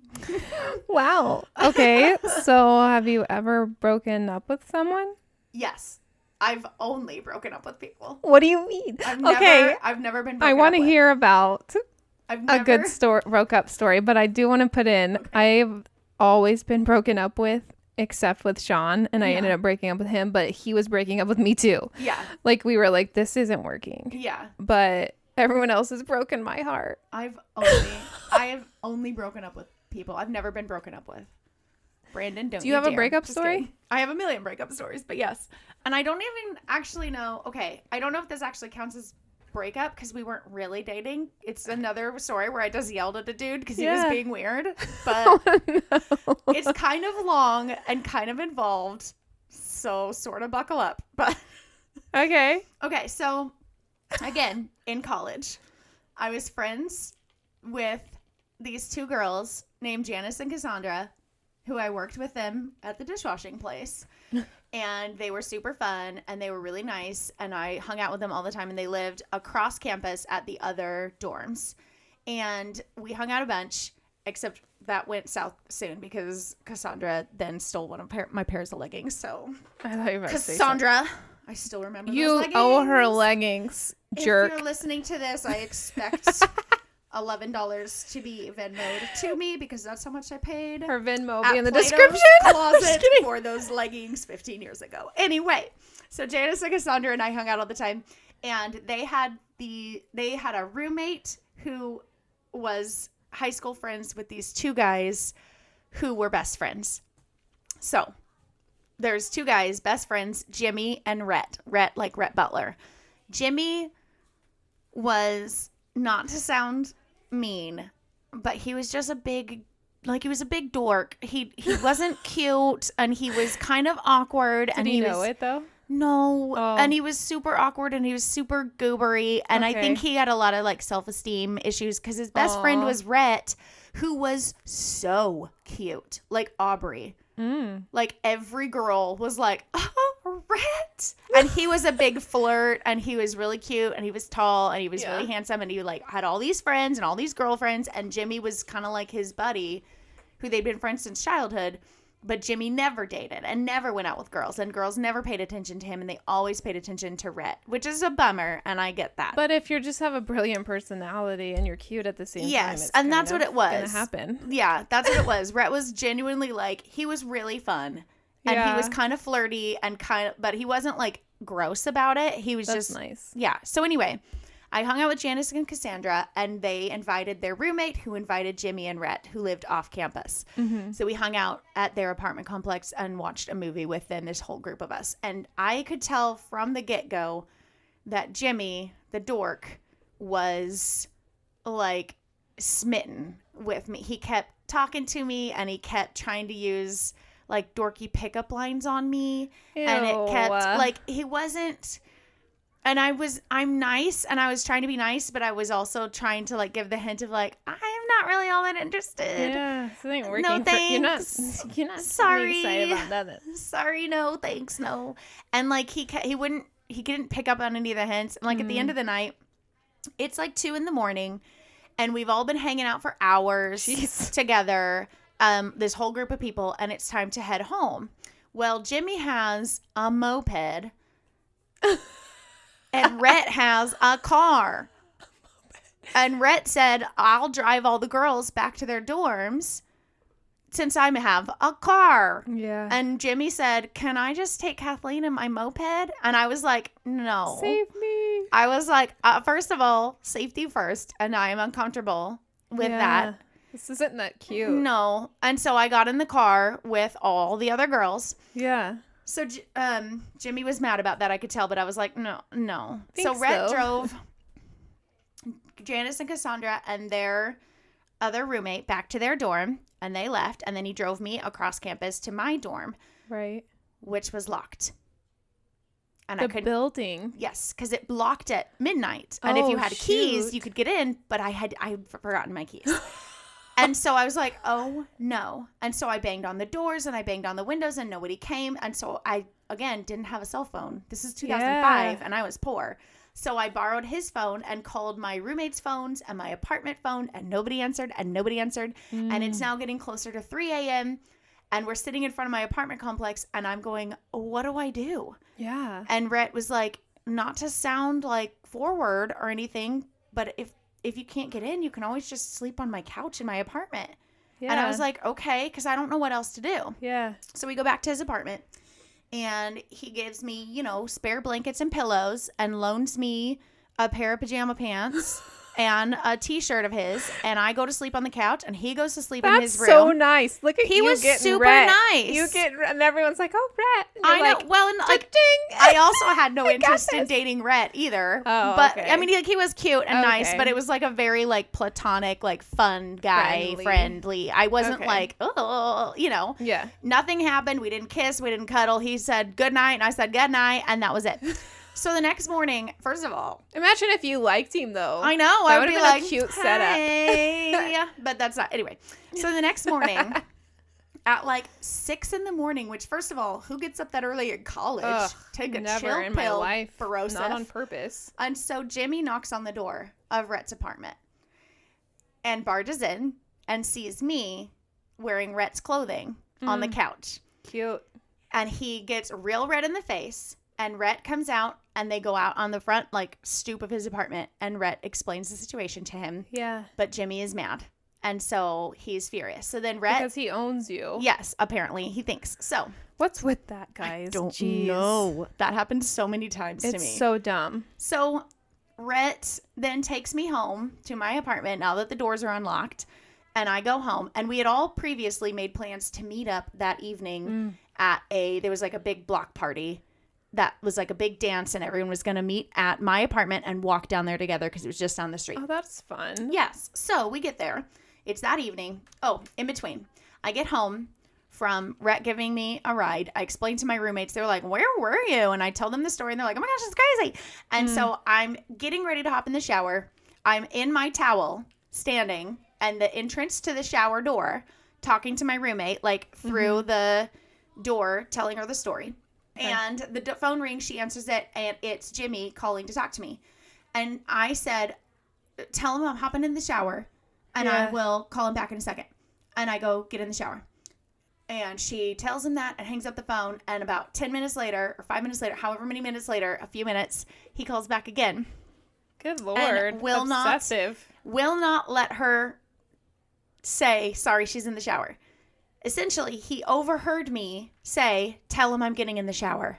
Speaker 1: Wow. Okay. So have you ever broken up with someone?
Speaker 2: yes. I've only broken up with people.
Speaker 1: What do you mean?
Speaker 2: I've never been broken
Speaker 1: I want to
Speaker 2: up with.
Speaker 1: hear about
Speaker 2: I've
Speaker 1: a good broke up story, but I do want to put in, I've always been broken up with, except with Sean, and I ended up breaking up with him, but he was breaking up with me too.
Speaker 2: Yeah.
Speaker 1: Like we were like, this isn't working.
Speaker 2: Yeah.
Speaker 1: But everyone else has broken my heart.
Speaker 2: I have only broken up with people. I've never been broken up with. Brandon, don't
Speaker 1: Do you have a
Speaker 2: dare.
Speaker 1: breakup
Speaker 2: Just
Speaker 1: story?
Speaker 2: kidding. I have a million breakup stories, but yes. And I don't even actually know. Okay, I don't know if this actually counts as breakup because we weren't really dating. It's another story where I just yelled at a dude because he was being weird. But it's kind of long and kind of involved. So sort of buckle up. But
Speaker 1: Okay.
Speaker 2: okay, so again, in college, I was friends with these two girls named Janice and Cassandra, who I worked with them at the dishwashing place. And they were super fun and they were really nice. And I hung out with them all the time. And they lived across campus at the other dorms. And we hung out a bunch, except that went south soon because Cassandra then stole one of my pairs of leggings. So
Speaker 1: I thought you were about to say
Speaker 2: Cassandra, I still remember those
Speaker 1: you
Speaker 2: leggings.
Speaker 1: owe her leggings, jerk.
Speaker 2: If you're listening to this, I expect $11 to be Venmo'd to me because that's how much I paid.
Speaker 1: Her Venmo will
Speaker 2: at
Speaker 1: be in the
Speaker 2: Plato's
Speaker 1: description.
Speaker 2: Closet for those leggings 15 years ago. Anyway, so Janice and Cassandra and I hung out all the time, and they had a roommate who was high school friends with these two guys who were best friends. So there's two guys, best friends, Jimmy and Rhett. Rhett, like Rhett Butler. Jimmy was, not to sound mean, but he was just a big dork. He wasn't cute, and he was kind of awkward.
Speaker 1: Did
Speaker 2: and
Speaker 1: he
Speaker 2: was,
Speaker 1: know it though?
Speaker 2: No.
Speaker 1: Oh.
Speaker 2: And he was super awkward, and he was super goobery, and I
Speaker 1: Okay.
Speaker 2: think he had a lot of like self-esteem issues because his best friend was Rhett, who was so cute, like Aubrie. Like every girl was like, oh, Rhett. And he was a big flirt, and he was really cute, and he was tall, and he was really handsome, and he like had all these friends and all these girlfriends, and Jimmy was kind of like his buddy who they'd been friends since childhood. But Jimmy never dated and never went out with girls, and girls never paid attention to him, and they always paid attention to Rhett, which is a bummer, and I get that.
Speaker 1: But if you just have a brilliant personality and you're cute at the same time,
Speaker 2: yes,
Speaker 1: it's
Speaker 2: and that's what it was.
Speaker 1: Gonna happen.
Speaker 2: Yeah, that's what it was. Rhett was genuinely like, he was really fun, and he was kind of flirty and but he wasn't like gross about it. He was
Speaker 1: That's
Speaker 2: just
Speaker 1: nice.
Speaker 2: Yeah. So anyway, I hung out with Janice and Cassandra, and they invited their roommate, who invited Jimmy and Rhett, who lived off campus. So we hung out at their apartment complex and watched a movie with them, this whole group of us. And I could tell from the get-go that Jimmy, the dork, was like smitten with me. He kept talking to me, and he kept trying to use like dorky pickup lines on me.
Speaker 1: Ew.
Speaker 2: And it kept like, he wasn't. And I'm nice, and I was trying to be nice, but I was also trying to like give the hint of like, I'm not really all that interested.
Speaker 1: Yeah, this ain't working.
Speaker 2: No,
Speaker 1: you're not
Speaker 2: Sorry.
Speaker 1: excited about nothing.
Speaker 2: Sorry, no, thanks, no. And like he didn't pick up on any of the hints. And like at the end of the night, it's like 2 a.m. and we've all been hanging out for hours together. This whole group of people, and it's time to head home. Well, Jimmy has a moped, and Rhett has a car. And Rhett said, I'll drive all the girls back to their dorms since I have a car.
Speaker 1: Yeah.
Speaker 2: And Jimmy said, can I just take Kathleen in my moped? And I was like, no.
Speaker 1: Save me.
Speaker 2: I was like, first of all, safety first. And I am uncomfortable with that.
Speaker 1: This isn't that cute.
Speaker 2: No. And so I got in the car with all the other girls.
Speaker 1: Yeah.
Speaker 2: So Jimmy was mad about that, I could tell, but I was like, no. So Rhett drove Janice and Cassandra and their other roommate back to their dorm, and they left, and then he drove me across campus to my dorm.
Speaker 1: Right.
Speaker 2: Which was locked. And
Speaker 1: the building.
Speaker 2: Yes, because it blocked at midnight. And if you had keys, you could get in, but I had forgotten my keys. And so I was like, oh, no. And so I banged on the doors and I banged on the windows and nobody came. And so I, again, didn't have a cell phone. This is 2005 and I was poor. So I borrowed his phone and called my roommate's phones and my apartment phone, and nobody answered and nobody answered. And it's now getting closer to 3 a.m. and we're sitting in front of my apartment complex and I'm going, what do I do?
Speaker 1: Yeah.
Speaker 2: And Rhett was like, not to sound like forward or anything, but if you can't get in, you can always just sleep on my couch in my apartment. Yeah. And I was like, okay, because I don't know what else to do.
Speaker 1: Yeah.
Speaker 2: So we go back to his apartment. And he gives me, spare blankets and pillows and loans me a pair of pajama pants and a t-shirt of his. And I go to sleep on the couch and he goes to sleep in his room.
Speaker 1: That's so nice. Look at
Speaker 2: he
Speaker 1: you
Speaker 2: was
Speaker 1: getting
Speaker 2: super
Speaker 1: Rhett.
Speaker 2: nice.
Speaker 1: And everyone's like, oh, Rhett.
Speaker 2: I know.
Speaker 1: Like,
Speaker 2: well, and like,
Speaker 1: ding.
Speaker 2: I also had no interest in dating Rhett either.
Speaker 1: Oh,
Speaker 2: but
Speaker 1: okay.
Speaker 2: I mean, he was cute and nice, but it was like a very like platonic, like fun guy, friendly. I wasn't like, oh,
Speaker 1: Yeah.
Speaker 2: Nothing happened. We didn't kiss. We didn't cuddle. He said good night, and I said good night, and that was it. So the next morning, first of all,
Speaker 1: imagine if you liked him though.
Speaker 2: I know.
Speaker 1: That
Speaker 2: I would be like,
Speaker 1: a cute
Speaker 2: hey. Setup. But that's not. Anyway, so the next morning at like 6 a.m, which first of all, who gets up that early in college?
Speaker 1: Ugh,
Speaker 2: Take a
Speaker 1: never
Speaker 2: chill
Speaker 1: in
Speaker 2: pill,
Speaker 1: my life.
Speaker 2: Ferocious.
Speaker 1: Not on purpose.
Speaker 2: And so Jimmy knocks on the door of Rhett's apartment and barges in and sees me wearing Rhett's clothing on the couch.
Speaker 1: Cute.
Speaker 2: And he gets real red in the face. And Rhett comes out, and they go out on the front, like, stoop of his apartment. And Rhett explains the situation to him.
Speaker 1: Yeah.
Speaker 2: But Jimmy is mad. And so he's furious. So then Rhett...
Speaker 1: Because he owns you.
Speaker 2: Yes, apparently. He thinks. So...
Speaker 1: What's with that, guys?
Speaker 2: I don't know. That happened so many times to me.
Speaker 1: It's so dumb.
Speaker 2: So Rhett then takes me home to my apartment now that the doors are unlocked. And I go home. And we had all previously made plans to meet up that evening at there was like a big block party. That was like a big dance, and everyone was going to meet at my apartment and walk down there together because it was just down the street.
Speaker 1: Oh, that's fun.
Speaker 2: Yes. So we get there. It's that evening. Oh, in between. I get home from Rhett giving me a ride. I explained to my roommates. They were like, where were you? And I told them the story, and they're like, oh my gosh, it's crazy. And so I'm getting ready to hop in the shower. I'm in my towel, standing, and the entrance to the shower door, talking to my roommate, like through the door, telling her the story. Okay. And the phone rings, she answers it, and it's Jimmy calling to talk to me. And I said, tell him I'm hopping in the shower, and I will call him back in a second. And I go get in the shower. And she tells him that and hangs up the phone, and about 10 minutes later, or 5 minutes later, however many minutes later, a few minutes, he calls back again.
Speaker 1: Good Lord.
Speaker 2: And will not let her say, sorry, she's in the shower. Essentially, he overheard me say, tell him I'm getting in the shower,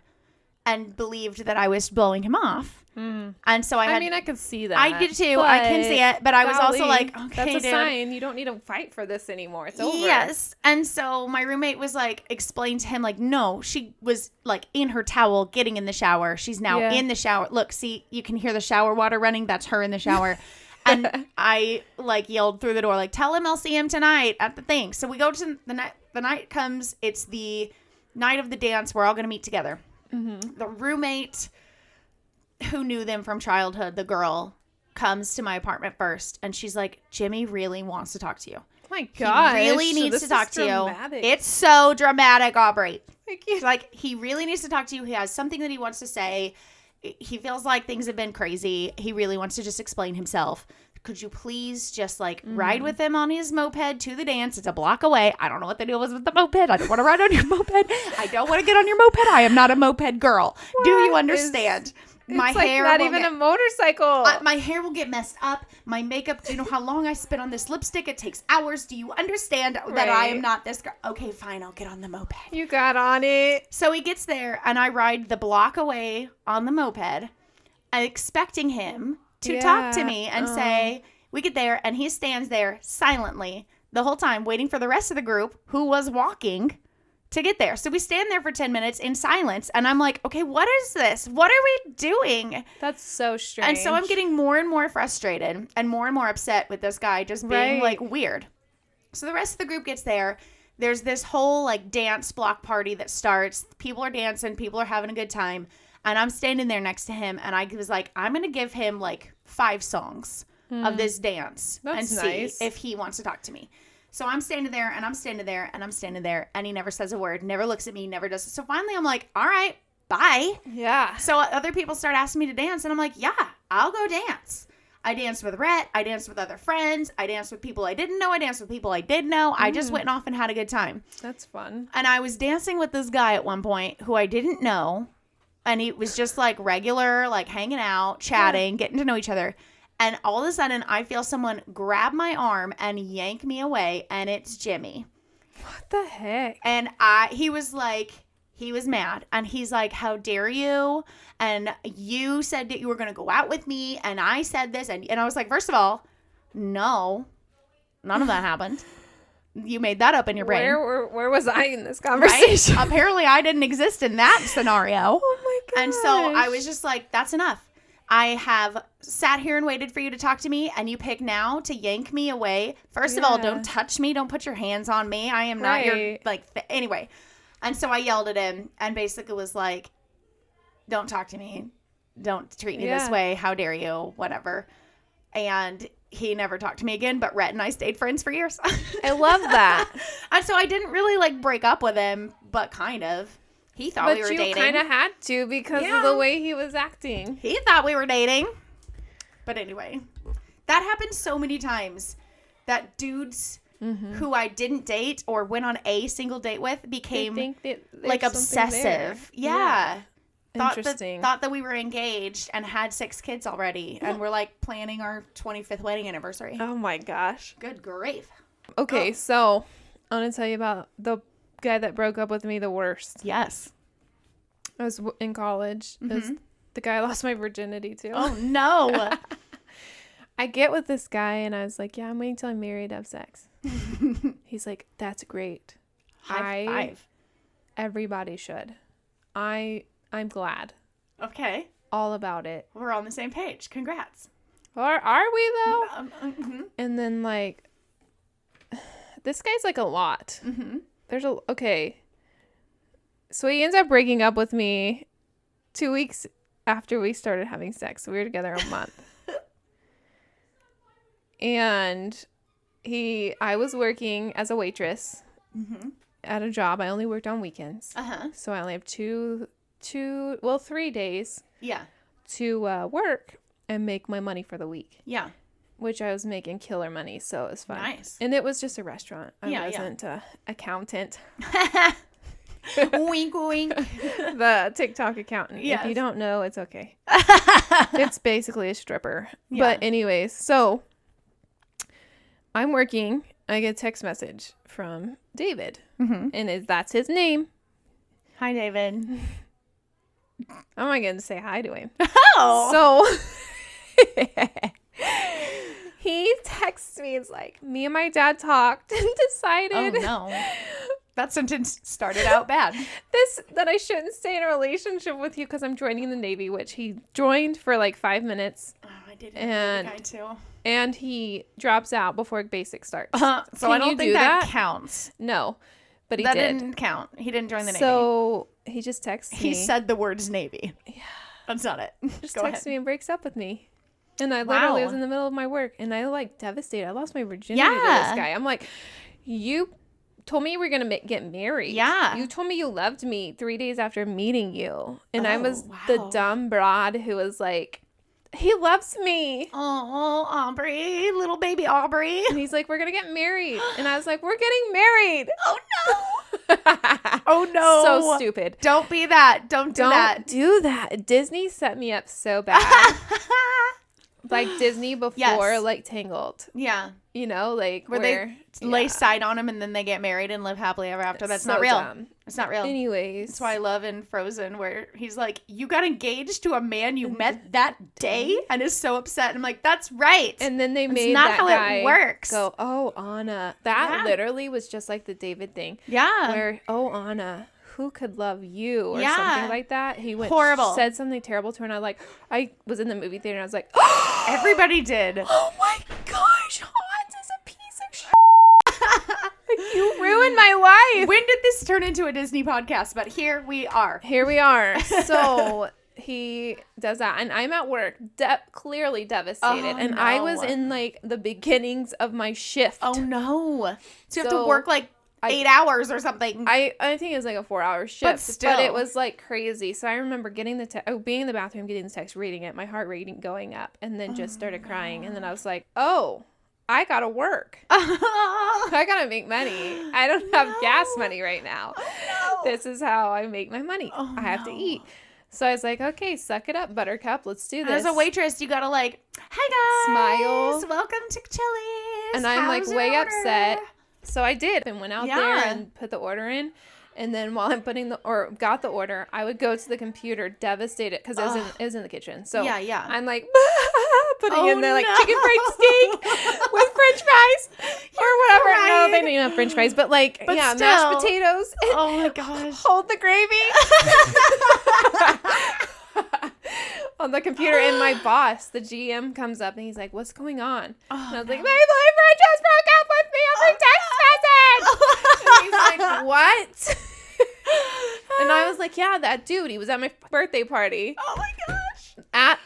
Speaker 2: and believed that I was blowing him off. And so I mean,
Speaker 1: I could see that.
Speaker 2: I did too. I can see it. But I was also like, okay,
Speaker 1: that's a sign. You don't need to fight for this anymore. It's over.
Speaker 2: Yes. And so my roommate was like, explained to him, like, no, she was like in her towel getting in the shower. She's now in the shower. Look, see, you can hear the shower water running. That's her in the shower. And I like yelled through the door, like, tell him I'll see him tonight at the thing. So we go to the night. The night comes. It's the night of the dance. We're all going to meet together. The roommate who knew them from childhood, the girl, comes to my apartment first, and she's like, Jimmy really wants to talk to you.
Speaker 1: My God.
Speaker 2: He really needs to talk to you. It's so dramatic, Aubrie. She's like, he really needs to talk to you. He has something that he wants to say. He feels like things have been crazy. He really wants to just explain himself. Could you please just like ride with him on his moped to the dance? It's a block away. I don't know what the deal was with the moped. I don't want to ride on your moped. I don't want to get on your moped. I am not a moped girl. What? Do you understand? My
Speaker 1: it's hair like not even a motorcycle.
Speaker 2: My hair will get messed up. My makeup. Do you know how long I spent on this lipstick? It takes hours. Do you understand that I am not this girl? Okay, fine. I'll get on the moped.
Speaker 1: You got on it.
Speaker 2: So he gets there, and I ride the block away on the moped, expecting him to talk to me and say, we get there, and he stands there silently the whole time, waiting for the rest of the group who was walking to get there. So we stand there for 10 minutes in silence, and I'm like, okay, what is this? What are we doing?
Speaker 1: That's so strange.
Speaker 2: And so I'm getting more and more frustrated and more upset with this guy just being like weird. So the rest of the group gets there. There's this whole like dance block party that starts. People are dancing. People are having a good time. And I'm standing there next to him, and I was like, I'm going to give him like 5 songs of this dance and see if he wants to talk to me. So I'm standing there, and I'm standing there, and I'm standing there, and he never says a word, never looks at me, never does. So finally I'm like, all right, bye.
Speaker 1: Yeah.
Speaker 2: So other people start asking me to dance, and I'm like, yeah, I'll go dance. I danced with Rhett. I danced with other friends. I danced with people I didn't know. I danced with people I did know. I just went off and had a good time.
Speaker 1: That's fun.
Speaker 2: And I was dancing with this guy at one point who I didn't know. And he was just like regular, like hanging out, chatting, getting to know each other. And all of a sudden, I feel someone grab my arm and yank me away. And it's Jimmy.
Speaker 1: What the heck?
Speaker 2: And he was mad. And he's like, how dare you? And you said that you were going to go out with me. And I said this. And I was like, first of all, no, none of that happened. You made that up in your brain.
Speaker 1: Where was I in this conversation?
Speaker 2: Right? Apparently, I didn't exist in that scenario.
Speaker 1: Oh my gosh.
Speaker 2: And so I was just like, that's enough. I have sat here and waited for you to talk to me, and you pick now to yank me away. First of all, don't touch me. Don't put your hands on me. I am not your, like, anyway. And so I yelled at him and basically was like, don't talk to me. Don't treat me this way. How dare you? Whatever. And he never talked to me again, but Rhett and I stayed friends for years.
Speaker 1: I love that.
Speaker 2: And so I didn't really like break up with him, but kind of. He thought we were dating.
Speaker 1: But you kind of had to because of the way he was acting.
Speaker 2: He thought we were dating. But anyway, that happened so many times that dudes who I didn't date or went on a single date with became like obsessive. Yeah.
Speaker 1: Interesting.
Speaker 2: Thought that we were engaged and had 6 kids already, and we're like planning our 25th wedding anniversary.
Speaker 1: Oh my gosh.
Speaker 2: Good grief.
Speaker 1: Okay, so I want to tell you about the guy that broke up with me the worst.
Speaker 2: Yes.
Speaker 1: I was in college. It was the guy I lost my virginity to.
Speaker 2: Oh no.
Speaker 1: I get with this guy, and I was like, yeah, I'm waiting till I'm married to have sex. He's like, that's great.
Speaker 2: High five.
Speaker 1: Everybody should. I'm glad.
Speaker 2: Okay.
Speaker 1: All about it.
Speaker 2: We're on the same page. Congrats.
Speaker 1: Are we though? And then like, this guy's like a lot. Okay. So he ends up breaking up with me 2 weeks after we started having sex. So we were together a month. And I was working as a waitress at a job. I only worked on weekends. So I only have 3 days to work and make my money for the week. Yeah. Which I was making killer money, so it was fun. Nice. And it was just a restaurant. I wasn't an accountant.
Speaker 2: Wink, wink.
Speaker 1: The TikTok accountant. Yes. If you don't know, it's okay. It's basically a stripper. Yeah. But anyways, so I'm working. I get a text message from David. And that's his name.
Speaker 2: Hi, David.
Speaker 1: I'm not going to say hi to him.
Speaker 2: Oh.
Speaker 1: So he texts me. It's like, me and my dad talked and decided.
Speaker 2: Oh, no. That sentence started out bad.
Speaker 1: That I shouldn't stay in a relationship with you because I'm joining the Navy, which he joined for like 5 minutes.
Speaker 2: Oh, I did know the guy too.
Speaker 1: And he drops out before basic starts.
Speaker 2: So I don't think that counts.
Speaker 1: No, but
Speaker 2: that didn't count. He didn't join the Navy.
Speaker 1: So he just texts me.
Speaker 2: He said the words Navy.
Speaker 1: Yeah.
Speaker 2: That's not it.
Speaker 1: Just texts me and breaks up with me. And I literally was
Speaker 2: Wow.
Speaker 1: in the middle of my work, and I like devastated. I lost my virginity to
Speaker 2: Yeah.
Speaker 1: this guy. I'm like, you told me you were gonna get married.
Speaker 2: Yeah.
Speaker 1: You told me you loved me 3 days after meeting you, and I was
Speaker 2: wow.
Speaker 1: the dumb broad who was like, he loves me.
Speaker 2: Oh, Aubrie, little baby Aubrie.
Speaker 1: And he's like, we're gonna get married, and I was like, we're getting married.
Speaker 2: Oh no. Oh no.
Speaker 1: So stupid.
Speaker 2: Don't be that. Don't do that.
Speaker 1: Don't do that. Disney set me up so bad. Like Disney before,
Speaker 2: Yes.
Speaker 1: like Tangled.
Speaker 2: Yeah.
Speaker 1: You know, like
Speaker 2: Where they lay side on him and then they get married and live happily ever after. That's
Speaker 1: So
Speaker 2: not real.
Speaker 1: dumb.
Speaker 2: It's not real.
Speaker 1: Anyways,
Speaker 2: That's why I love in Frozen where he's like, you got engaged to a man you met that day and is so upset. And I'm like, that's right.
Speaker 1: and then they
Speaker 2: That's
Speaker 1: made
Speaker 2: not
Speaker 1: that
Speaker 2: how
Speaker 1: guy
Speaker 2: it works.
Speaker 1: go, oh Anna. That
Speaker 2: Yeah.
Speaker 1: literally was just like the David thing,
Speaker 2: Yeah.
Speaker 1: where oh Anna, who could love you or
Speaker 2: Yeah.
Speaker 1: something like that. He went
Speaker 2: Horrible.
Speaker 1: said something terrible to her, and I was in the movie theater and I was like,
Speaker 2: Everybody did.
Speaker 1: oh my gosh, Hans is a piece of shit. Like, you ruined my life.
Speaker 2: When did this turn into a Disney podcast? But here we are.
Speaker 1: Here we are. So he does that, and I'm at work, clearly devastated,
Speaker 2: Oh,
Speaker 1: and I was
Speaker 2: no.
Speaker 1: in like the beginnings of my shift.
Speaker 2: Oh no. So you have
Speaker 1: So,
Speaker 2: to work like 8 hours or something.
Speaker 1: I think it was like a 4-hour shift, but
Speaker 2: still.
Speaker 1: it was like crazy. So I remember getting the being in the bathroom, getting the text, reading it, my heart rate going up, and then just started crying, and then I was like, oh, I gotta work. I gotta make money. I don't have gas money right now.
Speaker 2: no.
Speaker 1: This is how I make my money.
Speaker 2: Oh,
Speaker 1: I have to
Speaker 2: no.
Speaker 1: eat. So I was like, okay, suck it up, Buttercup. Let's do this.
Speaker 2: As a waitress, you gotta like, hi guys,
Speaker 1: Smile.
Speaker 2: welcome to Chili's.
Speaker 1: And I'm like
Speaker 2: How's your
Speaker 1: way
Speaker 2: order?"
Speaker 1: upset. So I did and went out there
Speaker 2: Yeah.
Speaker 1: and put the order in. And then while I'm got the order, I would go to the computer devastated because it was in the kitchen. So
Speaker 2: Yeah.
Speaker 1: I'm like putting in
Speaker 2: Oh,
Speaker 1: the like
Speaker 2: no.
Speaker 1: chicken fried steak with French fries or whatever. No,
Speaker 2: crying.
Speaker 1: they didn't have French fries, but like
Speaker 2: But
Speaker 1: yeah,
Speaker 2: still.
Speaker 1: mashed potatoes.
Speaker 2: Oh my gosh.
Speaker 1: Hold the gravy on the computer, and my boss, the GM, comes up and he's like, "What's going on?" And I was like, "My boyfriend just broke up with me over text message." And he's like, "What?" And I was like, "Yeah, that dude. He was at my birthday party.
Speaker 2: Oh my gosh.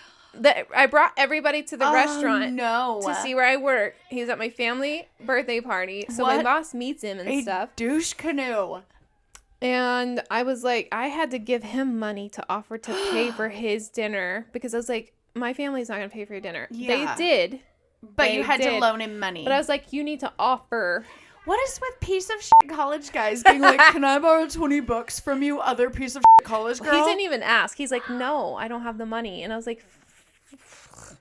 Speaker 1: I brought everybody to the restaurant
Speaker 2: No.
Speaker 1: to see where I work. He was at my family birthday party, so my
Speaker 2: What
Speaker 1: boss meets him and
Speaker 2: a
Speaker 1: stuff."
Speaker 2: douche canoe.
Speaker 1: And I was like, I had to give him money to offer to pay for his dinner because I was like, my family's not going to pay for your dinner.
Speaker 2: Yeah.
Speaker 1: They did.
Speaker 2: But
Speaker 1: They
Speaker 2: you had to
Speaker 1: did.
Speaker 2: loan him money.
Speaker 1: But I was like, you need to offer.
Speaker 2: What is with piece of shit college guys being like, can I borrow $20 from you, other piece of shit college girl?
Speaker 1: He didn't even ask. He's like, no, I don't have the money. And I was like,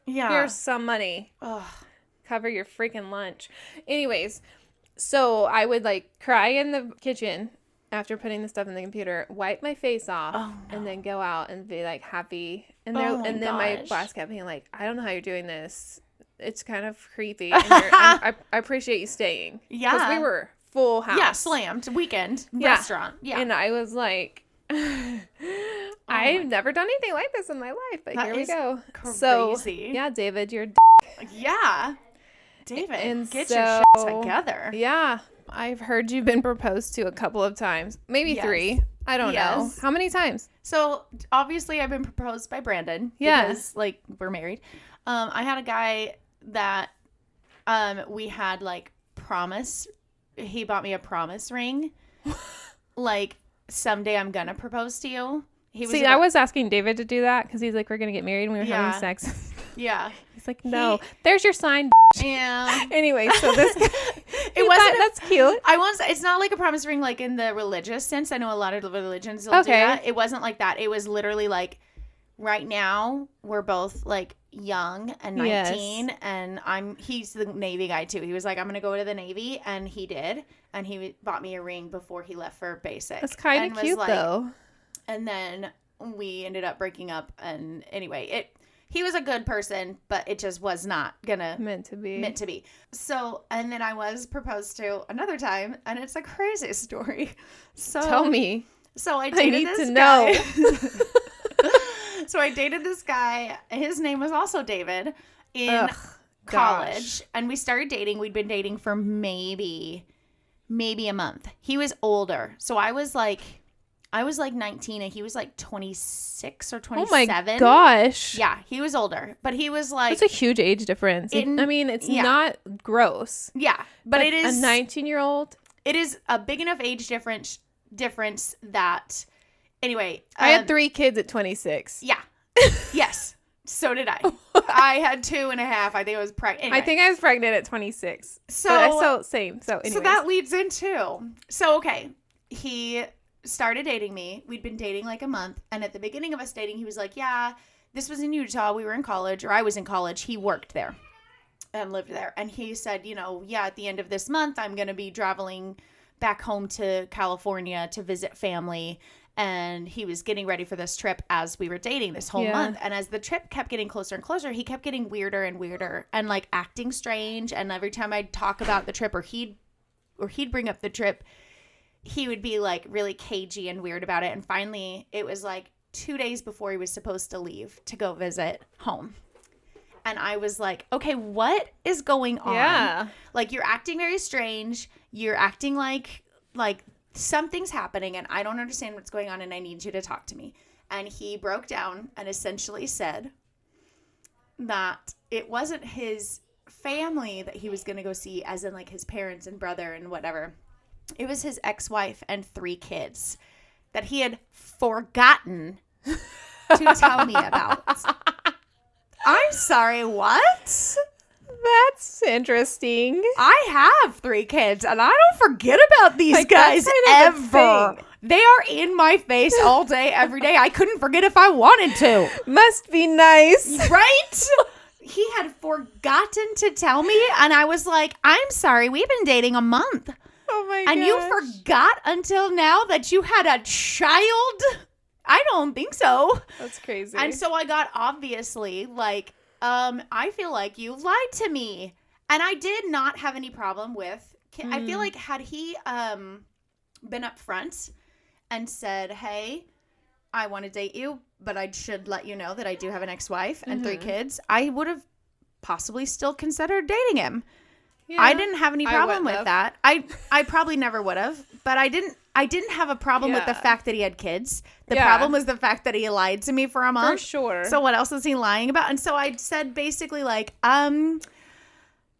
Speaker 2: Yeah.
Speaker 1: here's some money.
Speaker 2: Ugh.
Speaker 1: Cover your freaking lunch. Anyways, so I would like cry in the kitchen after putting the stuff in the computer, wipe my face off,
Speaker 2: Oh, no.
Speaker 1: and then go out and be like happy. And
Speaker 2: Oh my
Speaker 1: then my
Speaker 2: gosh.
Speaker 1: boss kept being like, I don't know how you're doing this. It's kind of creepy. And I appreciate you staying.
Speaker 2: Yeah.
Speaker 1: Because we were full house.
Speaker 2: Yeah, slammed. Weekend.
Speaker 1: Yeah.
Speaker 2: Restaurant. Yeah.
Speaker 1: And I was like, I've never done anything like this in my life, but
Speaker 2: That
Speaker 1: here we
Speaker 2: is
Speaker 1: go.
Speaker 2: crazy.
Speaker 1: So, yeah, David, you're
Speaker 2: Yeah. David,
Speaker 1: And
Speaker 2: get your shit
Speaker 1: so-
Speaker 2: together.
Speaker 1: Yeah, I've heard you've been proposed to a couple of times, maybe
Speaker 2: Yes.
Speaker 1: 3. I don't know.
Speaker 2: Yes.
Speaker 1: How many times?
Speaker 2: So obviously I've been proposed by Brandon.
Speaker 1: Yeah.
Speaker 2: Because like we're married. I had a guy that we had like promise. He bought me a promise ring. Like someday I'm gonna propose to you. He was
Speaker 1: See, I was asking David to do that because he's like, we're gonna get married and we were
Speaker 2: Yeah.
Speaker 1: having sex.
Speaker 2: Yeah.
Speaker 1: He's like, no, there's your sign.
Speaker 2: Yeah.
Speaker 1: Anyway, so this guy,
Speaker 2: It wasn't.
Speaker 1: that's cute.
Speaker 2: I won't say it's not like a promise ring like in the religious sense. I know a lot of religions will do
Speaker 1: Okay.
Speaker 2: that. It wasn't like that. It was literally like right now we're both like young and 19
Speaker 1: Yes.
Speaker 2: and he's the Navy guy too. He was like, I'm gonna go to the Navy, and he did, and he bought me a ring before he left for basic.
Speaker 1: That's kind
Speaker 2: And
Speaker 1: of
Speaker 2: was
Speaker 1: cute
Speaker 2: like-
Speaker 1: though.
Speaker 2: And then we ended up breaking up, and anyway, he was a good person, but it just was not gonna
Speaker 1: Meant to be.
Speaker 2: So, and then I was proposed to another time, and it's a crazy story. So
Speaker 1: Tell me.
Speaker 2: So I
Speaker 1: I
Speaker 2: dated
Speaker 1: need
Speaker 2: this
Speaker 1: to
Speaker 2: guy.
Speaker 1: know.
Speaker 2: So I dated this guy. His name was also David in
Speaker 1: Ugh,
Speaker 2: college,
Speaker 1: gosh.
Speaker 2: and we started dating. We'd been dating for maybe a month. He was older, so I was like I was like 19 and he was like 26 or
Speaker 1: Oh
Speaker 2: 27.
Speaker 1: my gosh.
Speaker 2: Yeah, he was older, but he was like,
Speaker 1: That's a huge age difference. I mean, it's not gross.
Speaker 2: yeah, but it is
Speaker 1: a 19-year-old.
Speaker 2: It is a big enough age difference that, anyway.
Speaker 1: I had 3 kids at 26.
Speaker 2: Yeah. Yes. So did I. I had 2.5. I think I was pregnant. Anyway.
Speaker 1: I think I was pregnant at 26.
Speaker 2: So
Speaker 1: same. So anyways.
Speaker 2: So that leads into. So okay, he started dating me. We'd been dating like a month, and at the beginning of us dating, he was like, "Yeah, this was in Utah. We were in college, or I was in college. He worked there and lived there." And he said, "Yeah, at the end of this month, I'm going to be traveling back home to California to visit family." And he was getting ready for this trip as we were dating this whole month. And as the trip kept getting closer and closer, he kept getting weirder and weirder and like acting strange. And every time I'd talk about the trip or he'd bring up the trip, he would be like really cagey and weird about it. And finally, it was like 2 days before he was supposed to leave to go visit home. And I was like, okay, what is going on?
Speaker 1: Yeah.
Speaker 2: Like, you're acting very strange. You're acting like something's happening and I don't understand what's going on and I need you to talk to me. And he broke down and essentially said that it wasn't his family that he was going to go see, as in like his parents and brother and whatever. It was his ex-wife and 3 kids that he had forgotten to tell me about. I'm sorry, what?
Speaker 1: That's interesting.
Speaker 2: I have 3 kids, and I don't forget about these guys ever. They are in my face all day, every day. I couldn't forget if I wanted to.
Speaker 1: Must be nice.
Speaker 2: Right? He had forgotten to tell me, and I was like, I'm sorry, we've been dating a month.
Speaker 1: Oh my gosh.
Speaker 2: And you forgot until now that you had a child? I don't think so.
Speaker 1: That's crazy.
Speaker 2: And so I got obviously like, I feel like you lied to me. And I did not have any problem with, I feel like had he been up front and said, hey, I want to date you, but I should let you know that I do have an ex-wife and 3 kids, I would have possibly still considered dating him. Yeah, I didn't have any problem with that. I probably never would have, but I didn't have a problem with the fact that he had kids. The problem was the fact that he lied to me for a month.
Speaker 1: For sure.
Speaker 2: So what else was he lying about? And so I said basically like,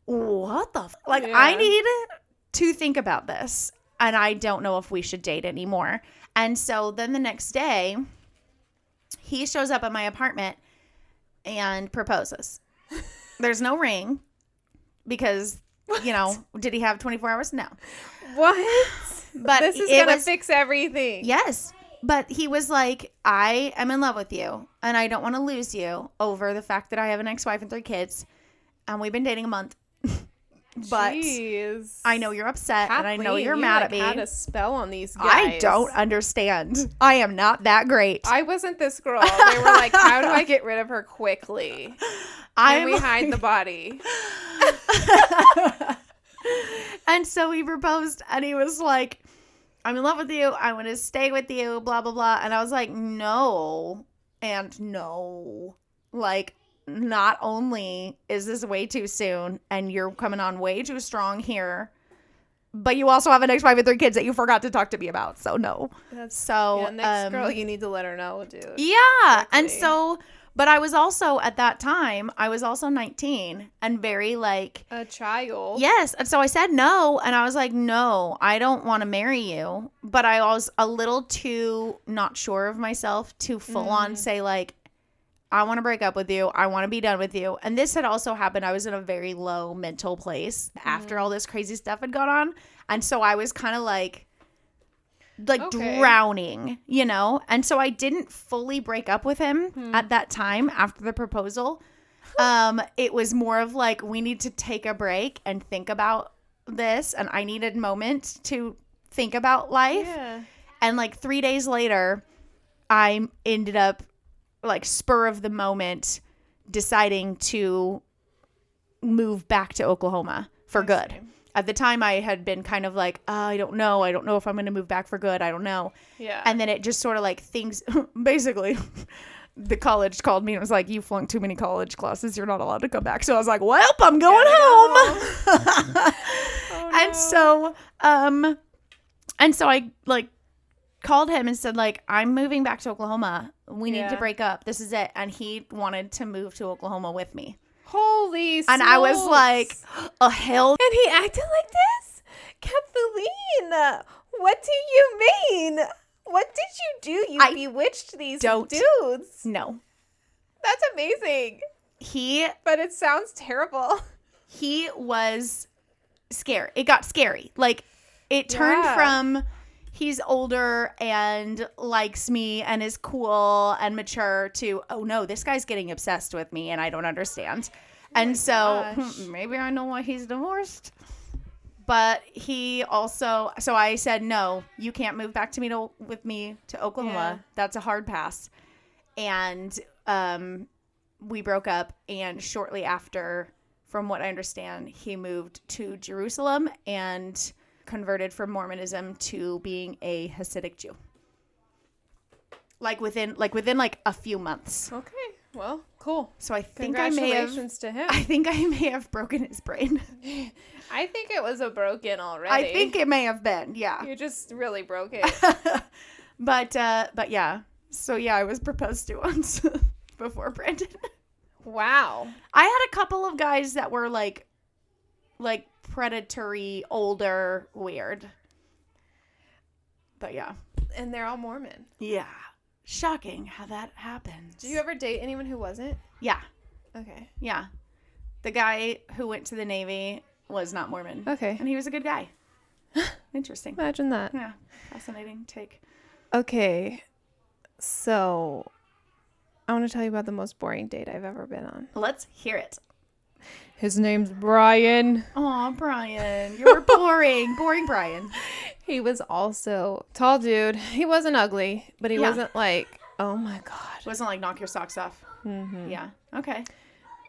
Speaker 2: what the I need to think about this, and I don't know if we should date anymore. And so then the next day, he shows up at my apartment and proposes. There's no ring because, did he have 24 hours? No.
Speaker 1: What?
Speaker 2: But
Speaker 1: this is going to fix everything.
Speaker 2: Yes. But he was like, I am in love with you, and I don't want to lose you over the fact that I have an ex-wife and 3 kids, and we've been dating a month. But
Speaker 1: jeez.
Speaker 2: I know you're upset,
Speaker 1: Kathleen,
Speaker 2: and I know you're mad at me.
Speaker 1: Had a spell on these guys.
Speaker 2: I don't understand. I am not that great.
Speaker 1: I wasn't this girl. They were like, how do I get rid of her quickly? And we hide the body.
Speaker 2: And so he proposed, and he was like, I'm in love with you. I want to stay with you, blah, blah, blah. And I was like, no, and no. Like, not only is this way too soon, and you're coming on way too strong here, but you also have an ex-wife and 3 kids that you forgot to talk to me about. So, no.
Speaker 1: Next girl, you need to let her know, dude.
Speaker 2: Yeah. Exactly. And so... But I was also, at that time, 19 and very like...
Speaker 1: a child.
Speaker 2: Yes. And so I said no. And I was like, no, I don't want to marry you. But I was a little too not sure of myself to full on say like, I want to break up with you. I want to be done with you. And this had also happened. I was in a very low mental place after all this crazy stuff had gone on. And so I was kind of like drowning, and so I didn't fully break up with him at that time after the proposal. It was more of like, we need to take a break and think about this, and I needed a moment to think about life. And like 3 days later, I ended up like spur of the moment deciding to move back to Oklahoma for good. At the time, I had been kind of like, I don't know if I'm going to move back for good. I don't know.
Speaker 1: Yeah.
Speaker 2: And then it just sort of like things, basically, the college called me and was like, you flunked too many college classes. You're not allowed to come back. So I was like, well, I'm going home.
Speaker 1: Oh, no.
Speaker 2: And so I like called him and said, like, I'm moving back to Oklahoma. We need to
Speaker 1: Yeah.
Speaker 2: break up. This is it. And he wanted to move to Oklahoma with me.
Speaker 1: Holy
Speaker 2: And I was
Speaker 1: smokes.
Speaker 2: like, a hell.
Speaker 1: And he acted like this? Kathleen, what do you mean? What did you do? You bewitched these dudes.
Speaker 2: No.
Speaker 1: That's amazing. But it sounds terrible.
Speaker 2: He was scared. It got scary. Like, it turned from he's older and likes me and is cool and mature to, oh no, this guy's getting obsessed with me and I don't understand. And so maybe I know why he's divorced. But he also, so I said, no, you can't move back with me to Oklahoma.
Speaker 1: Yeah.
Speaker 2: That's a hard pass. And we broke up. And shortly after, from what I understand, he moved to Jerusalem and converted from Mormonism to being a Hasidic Jew. Like within a few months.
Speaker 1: Okay. Well, cool.
Speaker 2: So I think
Speaker 1: Congratulations to him.
Speaker 2: I think I may have broken his brain.
Speaker 1: I think it was a broken already.
Speaker 2: I think it may have been, yeah.
Speaker 1: You just really broke it.
Speaker 2: But yeah. So yeah, I was proposed to once before Brandon.
Speaker 1: Wow.
Speaker 2: I had a couple of guys that were like predatory, older, weird. But yeah.
Speaker 1: And they're all Mormon.
Speaker 2: Yeah. Shocking how that happens.
Speaker 1: Did you ever date anyone who wasn't?
Speaker 2: Yeah.
Speaker 1: Okay.
Speaker 2: Yeah. The guy who went to the Navy was not Mormon.
Speaker 1: Okay.
Speaker 2: And he was a good guy. Interesting.
Speaker 1: Imagine that.
Speaker 2: Yeah. Fascinating take.
Speaker 1: Okay. So, I want to tell you about the most boring date I've ever been on.
Speaker 2: Let's hear it.
Speaker 1: His name's Brian.
Speaker 2: Aw, Brian. You're boring. Boring Brian.
Speaker 1: He was also tall dude. He wasn't ugly, but he wasn't like, oh my God.
Speaker 2: Wasn't like knock your socks off.
Speaker 1: Mm-hmm.
Speaker 2: Yeah. Okay.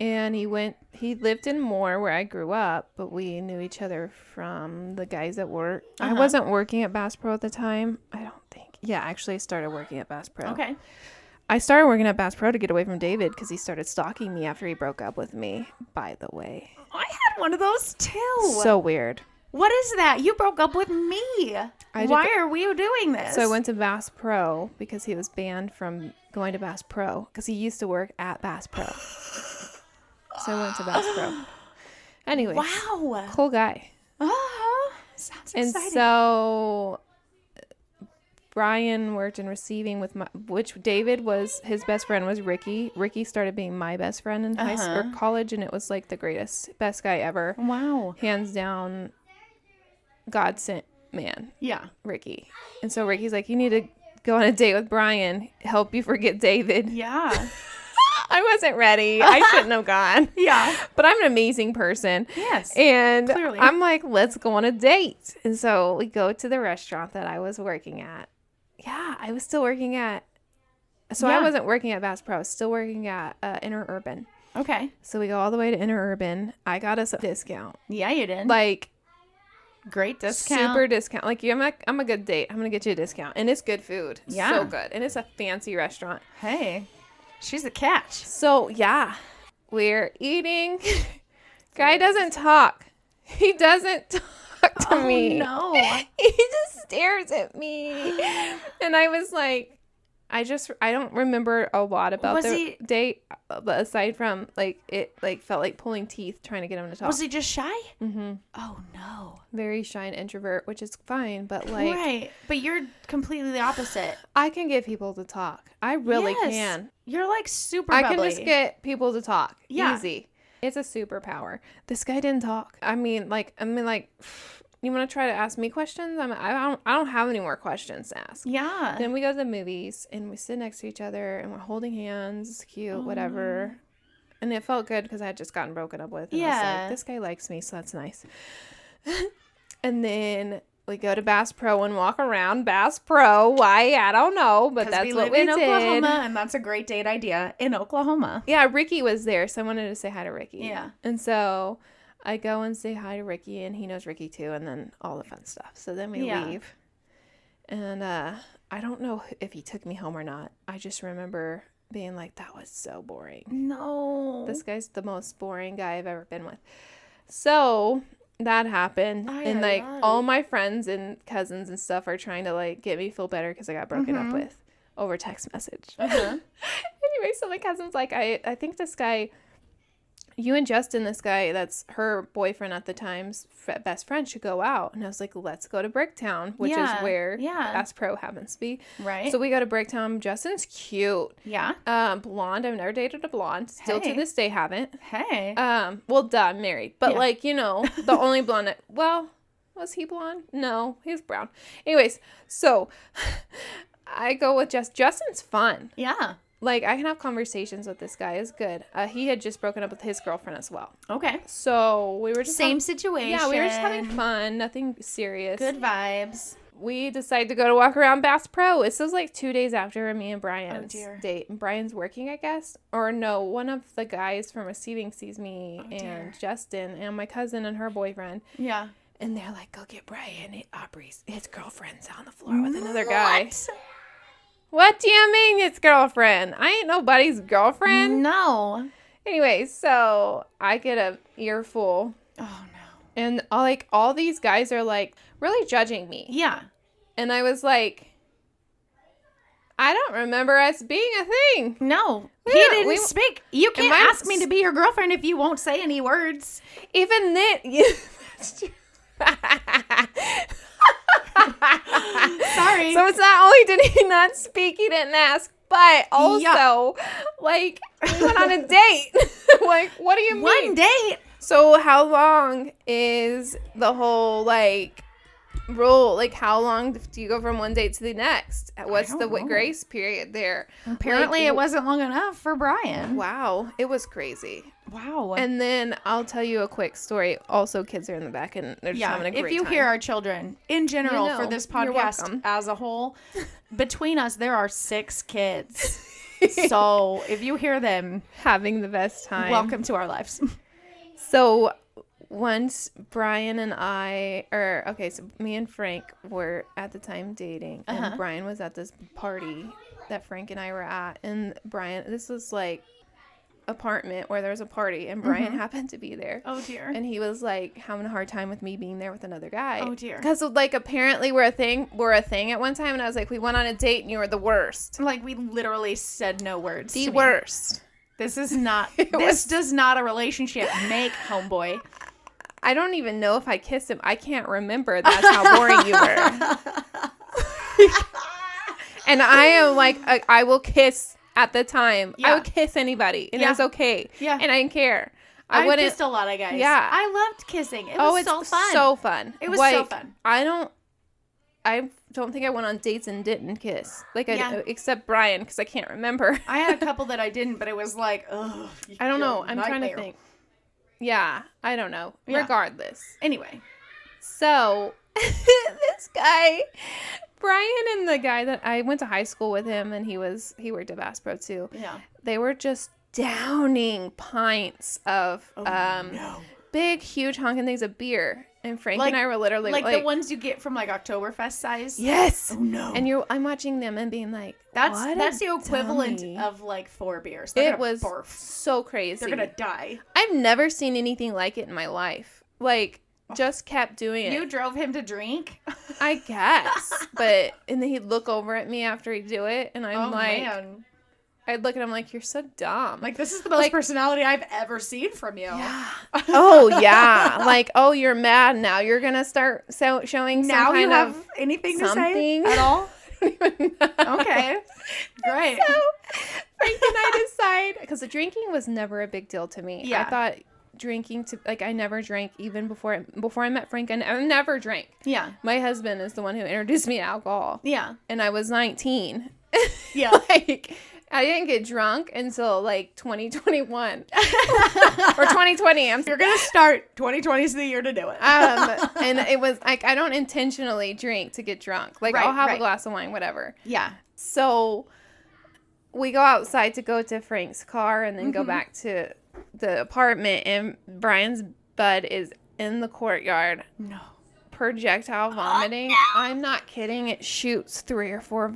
Speaker 1: And he lived in Moore where I grew up, but we knew each other from the guys at work. I wasn't working at Bass Pro at the time. I don't think. Yeah, actually I started working at Bass Pro.
Speaker 2: Okay.
Speaker 1: I started working at Bass Pro to get away from David because he started stalking me after he broke up with me, by the way.
Speaker 2: I had one of those too.
Speaker 1: So weird.
Speaker 2: What is that? You broke up with me. Why are we doing this?
Speaker 1: So I went to Bass Pro because he was banned from going to Bass Pro because he used to work at Bass Pro. So I went to Bass Pro. Anyways.
Speaker 2: Wow.
Speaker 1: Cool guy.
Speaker 2: Oh, sounds exciting.
Speaker 1: And so Brian worked in receiving with which David was, his best friend was Ricky. Ricky started being my best friend in high school or college, and it was like the best guy ever.
Speaker 2: Wow.
Speaker 1: Hands down, God sent man.
Speaker 2: Yeah.
Speaker 1: Ricky. And so Ricky's like, you need to go on a date with Brian, help you forget David.
Speaker 2: Yeah.
Speaker 1: I wasn't ready. I shouldn't have gone.
Speaker 2: Yeah.
Speaker 1: But I'm an amazing person.
Speaker 2: Yes.
Speaker 1: And
Speaker 2: clearly.
Speaker 1: I'm like, let's go on a date. And so we go to the restaurant that I was working at. Yeah, I was still working at. So I wasn't working at Bass Pro. I was still working at Interurban.
Speaker 2: Okay.
Speaker 1: So we go all the way to Interurban. I got us a discount.
Speaker 2: Yeah, you did.
Speaker 1: Like,
Speaker 2: great discount.
Speaker 1: super discount. Like, I'm a good date. I'm going to get you a discount. And it's good food.
Speaker 2: Yeah.
Speaker 1: So good. And it's a fancy restaurant.
Speaker 2: Hey, she's a catch.
Speaker 1: So, yeah, we're eating. Guy doesn't talk. He doesn't talk to me.
Speaker 2: No.
Speaker 1: He just stares at me. And I was like, I don't remember a lot about the date, but aside from like it like felt like pulling teeth trying to get him to talk.
Speaker 2: Was he just shy?
Speaker 1: Mm-hmm.
Speaker 2: Oh no.
Speaker 1: Very shy and introvert, which is fine, but like
Speaker 2: right. But you're completely the opposite.
Speaker 1: I can get people to talk. I really can.
Speaker 2: You're like super
Speaker 1: I
Speaker 2: bubbly.
Speaker 1: can just get people to talk.
Speaker 2: Yeah.
Speaker 1: Easy. It's a superpower. This guy didn't talk. I mean, you want to try to ask me questions? I don't have any more questions to ask.
Speaker 2: Yeah.
Speaker 1: Then we go to the movies and we sit next to each other and we're holding hands. It's cute, whatever. And it felt good because I had just gotten broken up with. And I was like, this guy likes me, so that's nice. And then we go to Bass Pro and walk around Bass Pro. Why? I don't know, but that's what we did.
Speaker 2: in Oklahoma, and that's a great date idea in Oklahoma.
Speaker 1: Yeah, Ricky was there, so I wanted to say hi to Ricky.
Speaker 2: Yeah.
Speaker 1: And so I go and say hi to Ricky, and he knows Ricky too, and then all the fun stuff. So then we leave. And I don't know if he took me home or not. I just remember being like, that was so boring.
Speaker 2: No.
Speaker 1: This guy's the most boring guy I've ever been with. So that happened.
Speaker 2: Ay,
Speaker 1: and
Speaker 2: ay,
Speaker 1: like
Speaker 2: ay.
Speaker 1: all my friends and cousins and stuff are trying to like get me feel better because I got broken up with over text message. Anyway, so my cousin's like, I think this guy, you and Justin, this guy that's her boyfriend at the time's best friend, should go out. And I was like, let's go to Bricktown, which is where Bass Pro happens to be.
Speaker 2: Right.
Speaker 1: So we go to Bricktown. Justin's cute.
Speaker 2: Yeah.
Speaker 1: Blonde. I've never dated a blonde. Still to this day haven't.
Speaker 2: Hey.
Speaker 1: Well, duh, I'm married. But like, you know, the only blonde. Well, was he blonde? No, he's brown. Anyways, so I go with Justin's fun.
Speaker 2: Yeah.
Speaker 1: Like, I can have conversations with this guy. It's good. He had just broken up with his girlfriend as well.
Speaker 2: Okay.
Speaker 1: So we were just
Speaker 2: same situation.
Speaker 1: Yeah, we were just having fun. Nothing serious.
Speaker 2: Good vibes.
Speaker 1: We decided to go to walk around Bass Pro. This was like 2 days after me and Brian's date. And Brian's working, I guess. Or no, one of the guys from receiving sees me and Justin and my cousin and her boyfriend.
Speaker 2: Yeah.
Speaker 1: And they're like, go get Brian. Aubree's, his girlfriend's on the floor with another guy. What do you mean it's girlfriend? I ain't nobody's girlfriend.
Speaker 2: No.
Speaker 1: Anyway, so I get a earful.
Speaker 2: Oh, no.
Speaker 1: And all these guys are like really judging me.
Speaker 2: Yeah.
Speaker 1: And I was like, I don't remember us being a thing.
Speaker 2: No.
Speaker 1: Yeah,
Speaker 2: He didn't speak. You can't
Speaker 1: mine-
Speaker 2: ask me to be your girlfriend if you won't say any words.
Speaker 1: Even then, that's true.
Speaker 2: Sorry.
Speaker 1: So it's not only did he not speak, he didn't ask, but also, like, we went on a date. Like, what do you mean?
Speaker 2: One date?
Speaker 1: So how long is the whole, like, rule? Like, how long do you go from one date to the next? What's the grace period there?
Speaker 2: Apparently it wasn't long enough for Brian.
Speaker 1: Wow. It was crazy.
Speaker 2: Wow.
Speaker 1: And then I'll tell you a quick story. Also, kids are in the back and they're just having a great time.
Speaker 2: If you hear our children, in general, for this podcast as a whole, between us, there are 6 kids. So if you hear them
Speaker 1: having the best time,
Speaker 2: welcome to our lives.
Speaker 1: So once Brian and so me and Frank were at the time dating, and Brian was at this party that Frank and I were at, and this was like apartment where there was a party, and Brian happened to be there.
Speaker 2: Oh dear.
Speaker 1: And he was like having a hard time with me being there with another guy.
Speaker 2: Oh dear.
Speaker 1: Because like apparently we're a thing at one time, and I was like, we went on a date and you were the worst.
Speaker 2: Like we literally said no words.
Speaker 1: The worst.
Speaker 2: This is not this does not a relationship make, homeboy.
Speaker 1: I don't even know if I kissed him. I can't remember. That's how boring you were. And I am like, I will kiss at the time. Yeah. I would kiss anybody, and it was okay. Yeah. And I didn't care.
Speaker 2: I kissed a lot of guys. Yeah. I loved kissing. It was so fun.
Speaker 1: So fun.
Speaker 2: It was so fun.
Speaker 1: I don't think I went on dates and didn't kiss. Except Brian, because I can't remember.
Speaker 2: I had a couple that I didn't, but it was like, ugh.
Speaker 1: I don't know. I'm trying to think. Yeah, I don't know. Yeah. Regardless.
Speaker 2: Anyway.
Speaker 1: So, this guy, Brian, and the guy that I went to high school with him, and he worked at Bass Pro too. Yeah. They were just downing pints of big, huge honking things of beer. And Frank and I were literally
Speaker 2: like the ones you get from like Oktoberfest size.
Speaker 1: Yes.
Speaker 2: Oh no.
Speaker 1: And I'm watching them and being like,
Speaker 2: that's the equivalent of like 4 beers.
Speaker 1: It was so crazy.
Speaker 2: They're gonna die.
Speaker 1: I've never seen anything like it in my life. Like, just kept doing it.
Speaker 2: You drove him to drink?
Speaker 1: I guess. And then he'd look over at me after he'd do it, and I'm man. I'd look at him like, you're so dumb.
Speaker 2: Like, this is the most personality I've ever seen from you.
Speaker 1: Yeah. Oh, yeah. Like, oh, you're mad now. You're going to start showing some
Speaker 2: now
Speaker 1: kind
Speaker 2: you have
Speaker 1: of
Speaker 2: anything
Speaker 1: something
Speaker 2: to say at all?
Speaker 1: I don't even know.
Speaker 2: Okay. Great.
Speaker 1: So, Frank and I decide, because the drinking was never a big deal to me. Yeah. I thought drinking I never drank even before I met Frank. I never drank. Yeah. My husband is the one who introduced me to alcohol. Yeah. And I was 19. Yeah. I didn't get drunk until like 2021 or 2020. You're
Speaker 2: going to start 2020 is the year to do it.
Speaker 1: And it was like, I don't intentionally drink to get drunk. Like I'll have a glass of wine, whatever. Yeah. So we go outside to go to Frank's car and then go back to the apartment, and Brian's bud is in the courtyard. No. Projectile vomiting. Oh, no. I'm not kidding. It shoots 3 or 4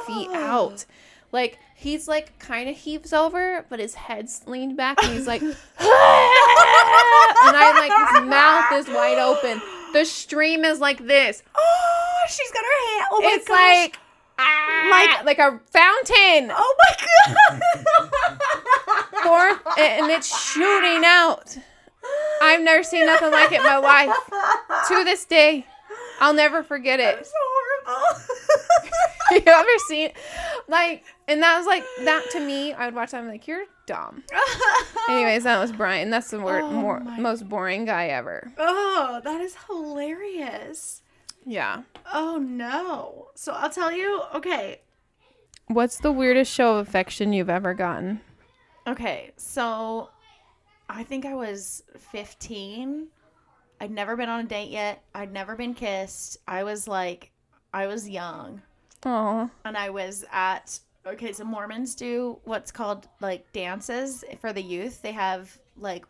Speaker 1: feet out. Like, he's like kind of heaves over, but his head's leaned back, and he's like, And I'm like, his mouth is wide open. The stream is like this.
Speaker 2: Oh, she's got her hand. Oh my
Speaker 1: It's
Speaker 2: gosh.
Speaker 1: like a fountain.
Speaker 2: Oh my god.
Speaker 1: And it's shooting out. I've never seen nothing like it in my life. To this day, I'll never forget it.
Speaker 2: That's horrible.
Speaker 1: You ever seen, like, and that was like, that to me, I would watch that, I'm like, you're dumb. Anyways, that was Brian. That's the most boring guy ever.
Speaker 2: Oh, that is hilarious.
Speaker 1: Yeah.
Speaker 2: Oh no. So I'll tell you, okay.
Speaker 1: What's the weirdest show of affection you've ever gotten?
Speaker 2: Okay, so I think I was 15. I'd never been on a date yet. I'd never been kissed. I was young.
Speaker 1: Oh.
Speaker 2: And I was at, okay, so Mormons do what's called like dances for the youth. They have like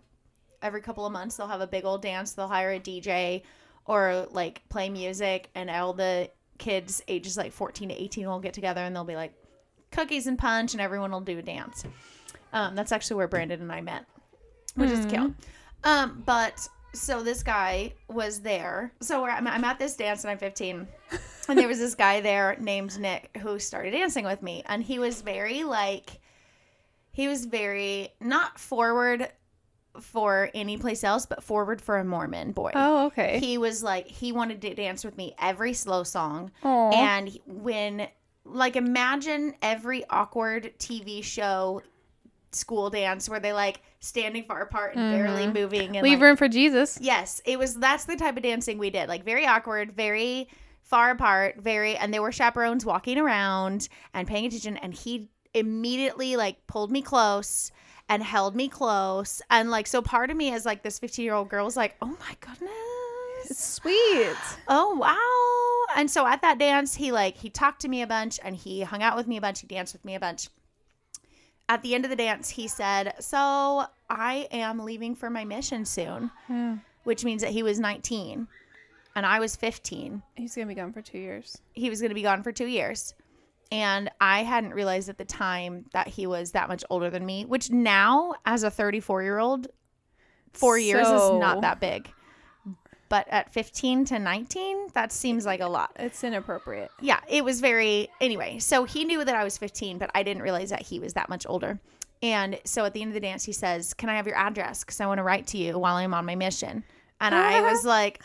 Speaker 2: every couple of months, they'll have a big old dance. They'll hire a DJ or like play music, and all the kids ages like 14 to 18 will get together, and they'll be like cookies and punch, and everyone will do a dance. That's actually where Brandon and I met, which is cute. But so this guy was there. So I'm at this dance, and I'm 15. And there was this guy there named Nick who started dancing with me. And he was very not forward for any place else, but forward for a Mormon boy.
Speaker 1: Oh, okay.
Speaker 2: He was like, he wanted to dance with me every slow song.
Speaker 1: Aww.
Speaker 2: And when, like, imagine every awkward TV show school dance where they like standing far apart and barely moving and
Speaker 1: leave room for Jesus.
Speaker 2: Yes, that's the type of dancing we did. Like very awkward, very far apart, and there were chaperones walking around and paying attention, and he immediately like pulled me close and held me close, and like, so part of me as like this 15-year-old girl was like, oh my goodness,
Speaker 1: It's sweet.
Speaker 2: oh wow. And so at that dance, he talked to me a bunch, and he hung out with me a bunch, he danced with me a bunch. At the end of the dance, he said, so I am leaving for my mission soon, which means that he was 19 and I was 15.
Speaker 1: He's going to be gone for 2 years.
Speaker 2: He was going to be gone for 2 years. And I hadn't realized at the time that he was that much older than me, which now, as a 34-year-old, 4 years is not that big. But at 15 to 19, that seems like a lot.
Speaker 1: It's inappropriate.
Speaker 2: Yeah, it was anyway, so he knew that I was 15, but I didn't realize that he was that much older. And so at the end of the dance, he says, can I have your address? Because I want to write to you while I'm on my mission. And I was like,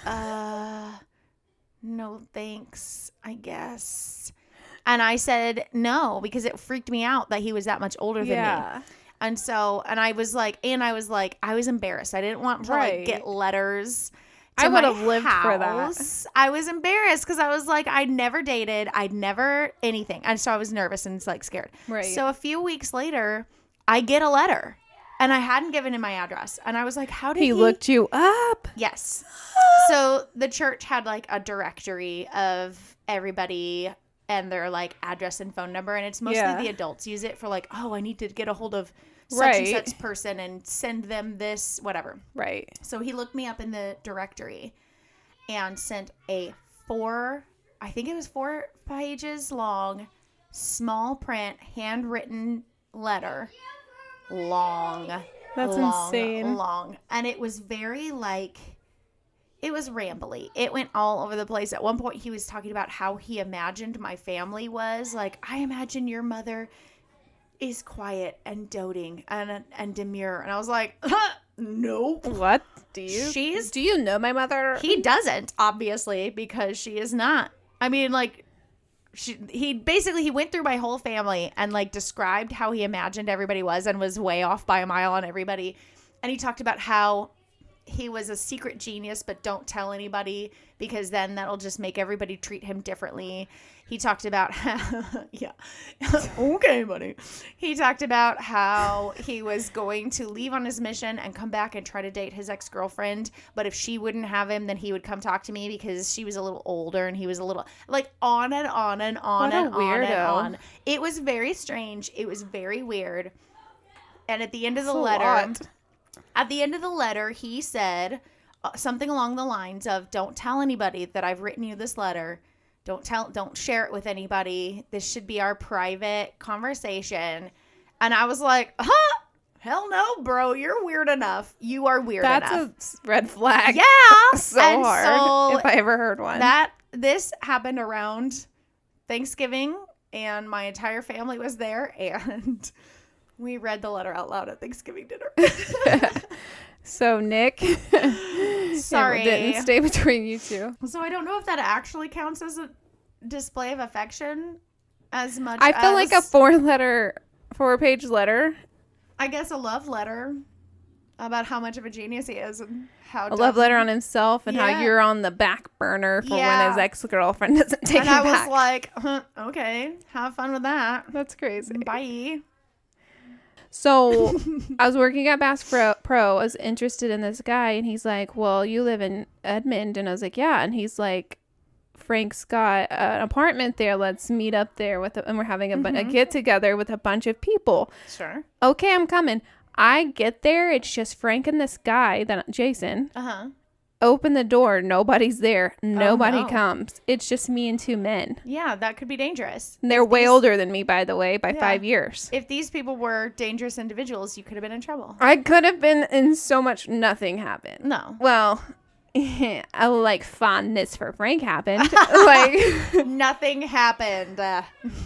Speaker 2: no, thanks, I guess. And I said no, because it freaked me out that he was that much older than me. And so, I was embarrassed. I didn't want to like get letters. I would have lived for that. I was embarrassed because I was like, I'd never dated. I'd never anything. And so I was nervous and like scared.
Speaker 1: Right.
Speaker 2: So a few weeks later, I get a letter, and I hadn't given him my address. And I was like, how did he
Speaker 1: looked you up?
Speaker 2: Yes. So the church had like a directory of everybody and their like address and phone number. And it's mostly the adults use it for like, oh, I need to get a hold of such and such person and send them this, whatever.
Speaker 1: Right.
Speaker 2: So he looked me up in the directory and sent a 4 pages long, small print, handwritten letter. That's insane. Long. And it was very like, it was rambly. It went all over the place. At one point he was talking about how he imagined my family was. Like, I imagine your mother is quiet and doting and demure. And I was like, no.
Speaker 1: What? Do you know my mother?
Speaker 2: He doesn't, obviously, because she is not. I mean, like, he went through my whole family and like described how he imagined everybody was and was way off by a mile on everybody. And he talked about how he was a secret genius, but don't tell anybody because then that'll just make everybody treat him differently. He talked about how, okay, buddy. He talked about how he was going to leave on his mission and come back and try to date his ex-girlfriend. But if she wouldn't have him, then he would come talk to me because she was a little older and he was a little, like, on and on and on and on and on. It was very strange. It was very weird. And at the end of the letter, he said something along the lines of, don't tell anybody that I've written you this letter. Don't share it with anybody. This should be our private conversation. And I was like, hell no, bro. You're weird enough. You are weird enough.
Speaker 1: That's a red flag.
Speaker 2: Yeah.
Speaker 1: So
Speaker 2: and
Speaker 1: hard.
Speaker 2: So
Speaker 1: if I ever heard one.
Speaker 2: This happened around Thanksgiving, and my entire family was there, and we read the letter out loud at Thanksgiving dinner.
Speaker 1: So Nick,
Speaker 2: sorry,
Speaker 1: it didn't stay between you two.
Speaker 2: So I don't know if that actually counts as a display of affection as much.
Speaker 1: I feel like a 4-page letter.
Speaker 2: I guess a love letter about how much of a genius he is and how.
Speaker 1: A love letter on himself and how you're on the back burner for when his ex-girlfriend doesn't take him back.
Speaker 2: And I was like, okay, have fun with that.
Speaker 1: That's crazy.
Speaker 2: Bye.
Speaker 1: So I was working at Bass Pro. I was interested in this guy, and he's like, well, you live in Edmond. And I was like, yeah. And he's like, Frank's got an apartment there. Let's meet up there and we're having a get together with a bunch of people.
Speaker 2: Sure.
Speaker 1: Okay, I'm coming. I get there. It's just Frank and this guy, Jason. Open the door. Nobody's there. Nobody comes. It's just me and 2 men.
Speaker 2: Yeah, that could be dangerous.
Speaker 1: And they're way older than me, by the way, by 5 years.
Speaker 2: If these people were dangerous individuals, you could have been in trouble.
Speaker 1: I could have been in so much. Nothing happened.
Speaker 2: No.
Speaker 1: Well, I like fondness for Frank happened. Like
Speaker 2: nothing happened.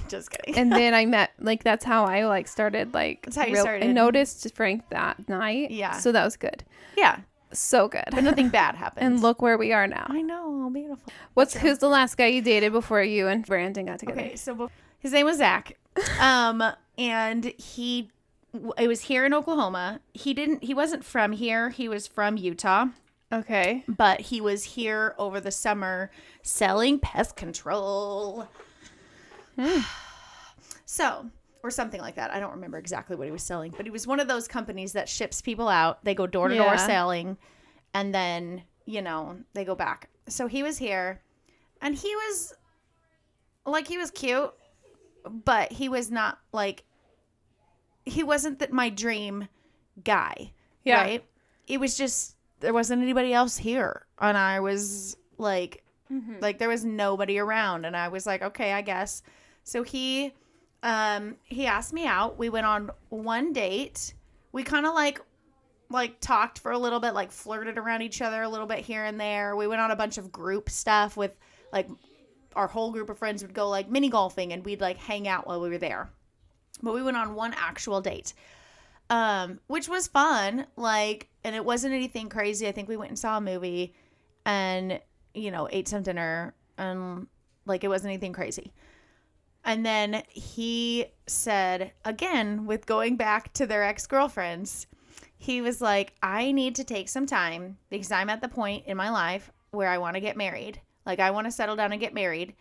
Speaker 2: Just kidding.
Speaker 1: And then I met, like, that's how I like started. Like,
Speaker 2: that's how you started.
Speaker 1: I noticed Frank that night.
Speaker 2: Yeah.
Speaker 1: So that was good.
Speaker 2: Yeah.
Speaker 1: So good.
Speaker 2: But nothing bad happened.
Speaker 1: And look where we are now.
Speaker 2: I know. Beautiful.
Speaker 1: Who's the last guy you dated before you and Brandon got together?
Speaker 2: Okay. So his name was Zach. And it was here in Oklahoma. He wasn't from here. He was from Utah.
Speaker 1: Okay.
Speaker 2: But he was here over the summer selling pest control. So, or something like that. I don't remember exactly what he was selling, but he was one of those companies that ships people out. They go door to door selling, and then, they go back. So he was here, and he was cute, but he was not he wasn't my dream guy. Yeah. Right? It was just, there wasn't anybody else here. And I was like, there was nobody around. And I was like, okay, I guess. So he asked me out. We went on one date. We kind of like talked for a little bit, like flirted around each other a little bit here and there. We went on a bunch of group stuff with our whole group of friends would go like mini golfing, and we'd like hang out while we were there. But we went on one actual date, which was fun. And it wasn't anything crazy. I think we went and saw a movie and, ate some dinner, and it wasn't anything crazy. And then he said, again, with going back to their ex-girlfriends, he was like, I need to take some time because I'm at the point in my life where I want to get married. I want to settle down and get married.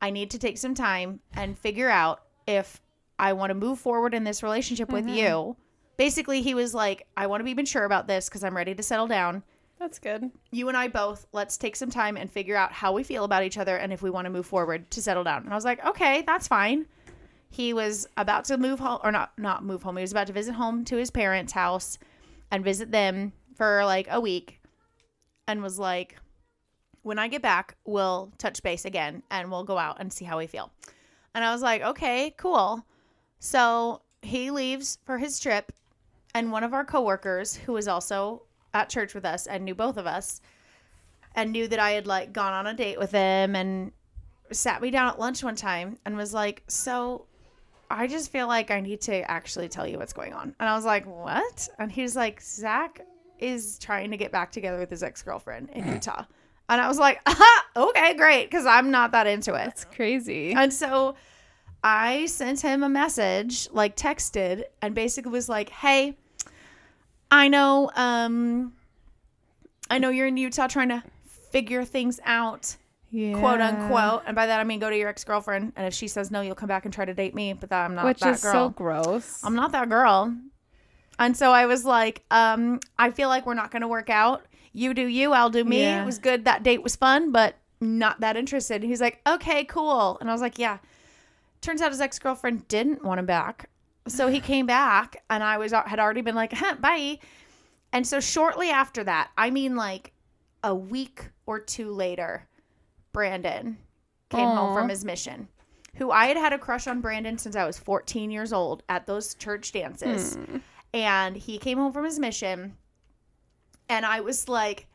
Speaker 2: I need to take some time and figure out if I want to move forward in this relationship with you. Basically, he was like, I want to be mature about this because I'm ready to settle down.
Speaker 1: That's good.
Speaker 2: You and I both, let's take some time and figure out how we feel about each other and if we want to move forward to settle down. And I was like, okay, that's fine. He was about to move home, or not move home. He was about to visit home to his parents' house and visit them for a week, and was like, when I get back, we'll touch base again and we'll go out and see how we feel. And I was like, okay, cool. So he leaves for his trip, and one of our coworkers, who was also at church with us and knew both of us and knew that I had gone on a date with him, and sat me down at lunch one time and was like, so I just feel like I need to actually tell you what's going on. And I was like, what? And he was like, Zach is trying to get back together with his ex-girlfriend in Utah. And I was like, okay, great. Because I'm not that into it.
Speaker 1: That's crazy.
Speaker 2: And so I sent him a message, texted, and basically was like, hey, I know you're in Utah trying to figure things out, quote unquote. And by that, I mean, go to your ex-girlfriend. And if she says no, you'll come back and try to date me. But I'm not that girl. Which is so
Speaker 1: gross.
Speaker 2: I'm not that girl. And so I was like, I feel like we're not going to work out. You do you, I'll do me. Yeah. It was good. That date was fun, but not that interested. He's like, okay, cool. And I was like, yeah. Turns out his ex-girlfriend didn't want him back. So he came back, and I had already been like, bye. And so shortly after that, I mean a week or two later, Brandon came home from his mission, who I had a crush on Brandon since I was 14 years old at those church dances. And he came home from his mission. And I was like,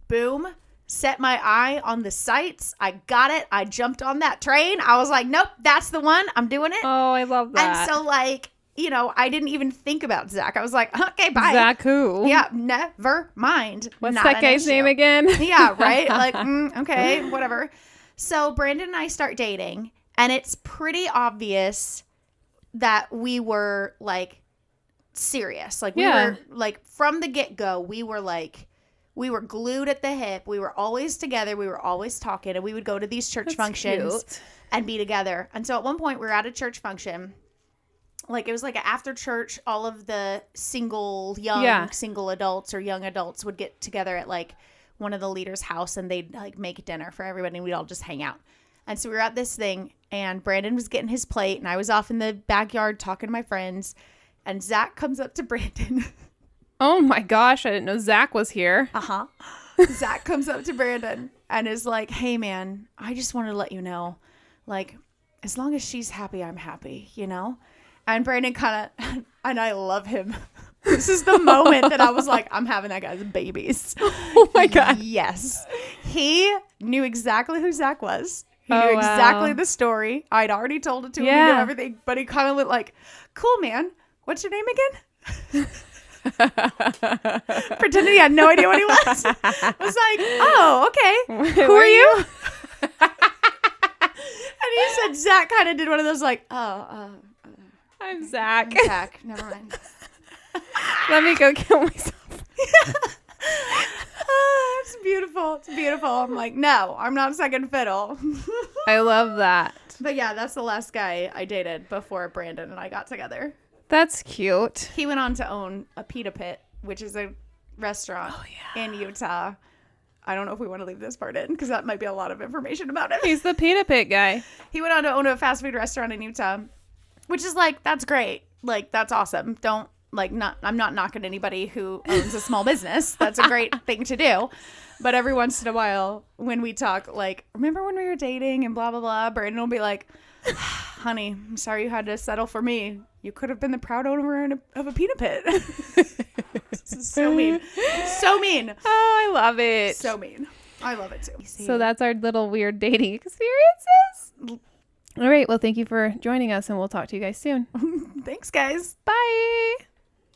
Speaker 2: boom, set my eye on the sights. I got it. I jumped on that train. I was like, nope, that's the one. I'm doing it.
Speaker 1: Oh, I love that.
Speaker 2: And so, like, you know, I didn't even think about Zach. I was like, okay, bye.
Speaker 1: Zach who?
Speaker 2: Yeah, never mind.
Speaker 1: What's
Speaker 2: Not
Speaker 1: that
Speaker 2: an
Speaker 1: guy's
Speaker 2: issue.
Speaker 1: name again?
Speaker 2: Yeah, right? Like, okay, whatever. So Brandon and I start dating, and it's pretty obvious that we were, like, serious. Like, we were, like, from the get-go, we were glued at the hip. We were always together. We were always talking, and we would go to these church functions and be together. And so at one point, we were at a church function. Like, it was like after church, all of the single adults or young adults would get together at, like, one of the leaders' house, and they'd, like, make dinner for everybody, and we'd all just hang out. And so we were at this thing, and Brandon was getting his plate, and I was off in the backyard talking to my friends, and Zach comes up to Brandon.
Speaker 1: Oh, my gosh. I didn't know Zach was here.
Speaker 2: Uh-huh. Zach comes up to Brandon and is like, hey, man, I just wanted to let you know, like, as long as she's happy, I'm happy, you know? And Brandon kind of, and I love him. This is the moment that I was like, I'm having that guy's babies.
Speaker 1: Oh my God.
Speaker 2: Yes. He knew exactly who Zach was. He knew exactly the story. I'd already told it to him. He knew everything. But he kind of went like, cool, man. What's your name again? Pretending he had no idea what he was. I was like, oh, okay. Who are you? And he said Zach kind of did one of those like,
Speaker 1: I'm Zach.
Speaker 2: I'm Zach. Never mind.
Speaker 1: Let me go kill myself.
Speaker 2: It's beautiful. It's beautiful. I'm like, no, I'm not second fiddle.
Speaker 1: I love that.
Speaker 2: But yeah, that's the last guy I dated before Brandon and I got together.
Speaker 1: That's cute.
Speaker 2: He went on to own a pita pit, which is a restaurant in Utah. I don't know if we want to leave this part in because that might be a lot of information about him.
Speaker 1: He's the pita pit guy.
Speaker 2: He went on to own a fast food restaurant in Utah, which is like, that's great. Like, that's awesome. Don't, like, I'm not knocking anybody who owns a small business. That's a great thing to do. But every once in a while, when we talk, like, remember when we were dating and blah, blah, blah, Brandon will be like, honey, I'm sorry you had to settle for me. You could have been the proud owner of a pita pit. This is so mean. So mean.
Speaker 1: Oh, I love it.
Speaker 2: So mean. I love it too.
Speaker 1: So that's our little weird dating experiences. All right. Well, thank you for joining us, and we'll talk to you guys soon.
Speaker 2: Thanks, guys.
Speaker 1: Bye.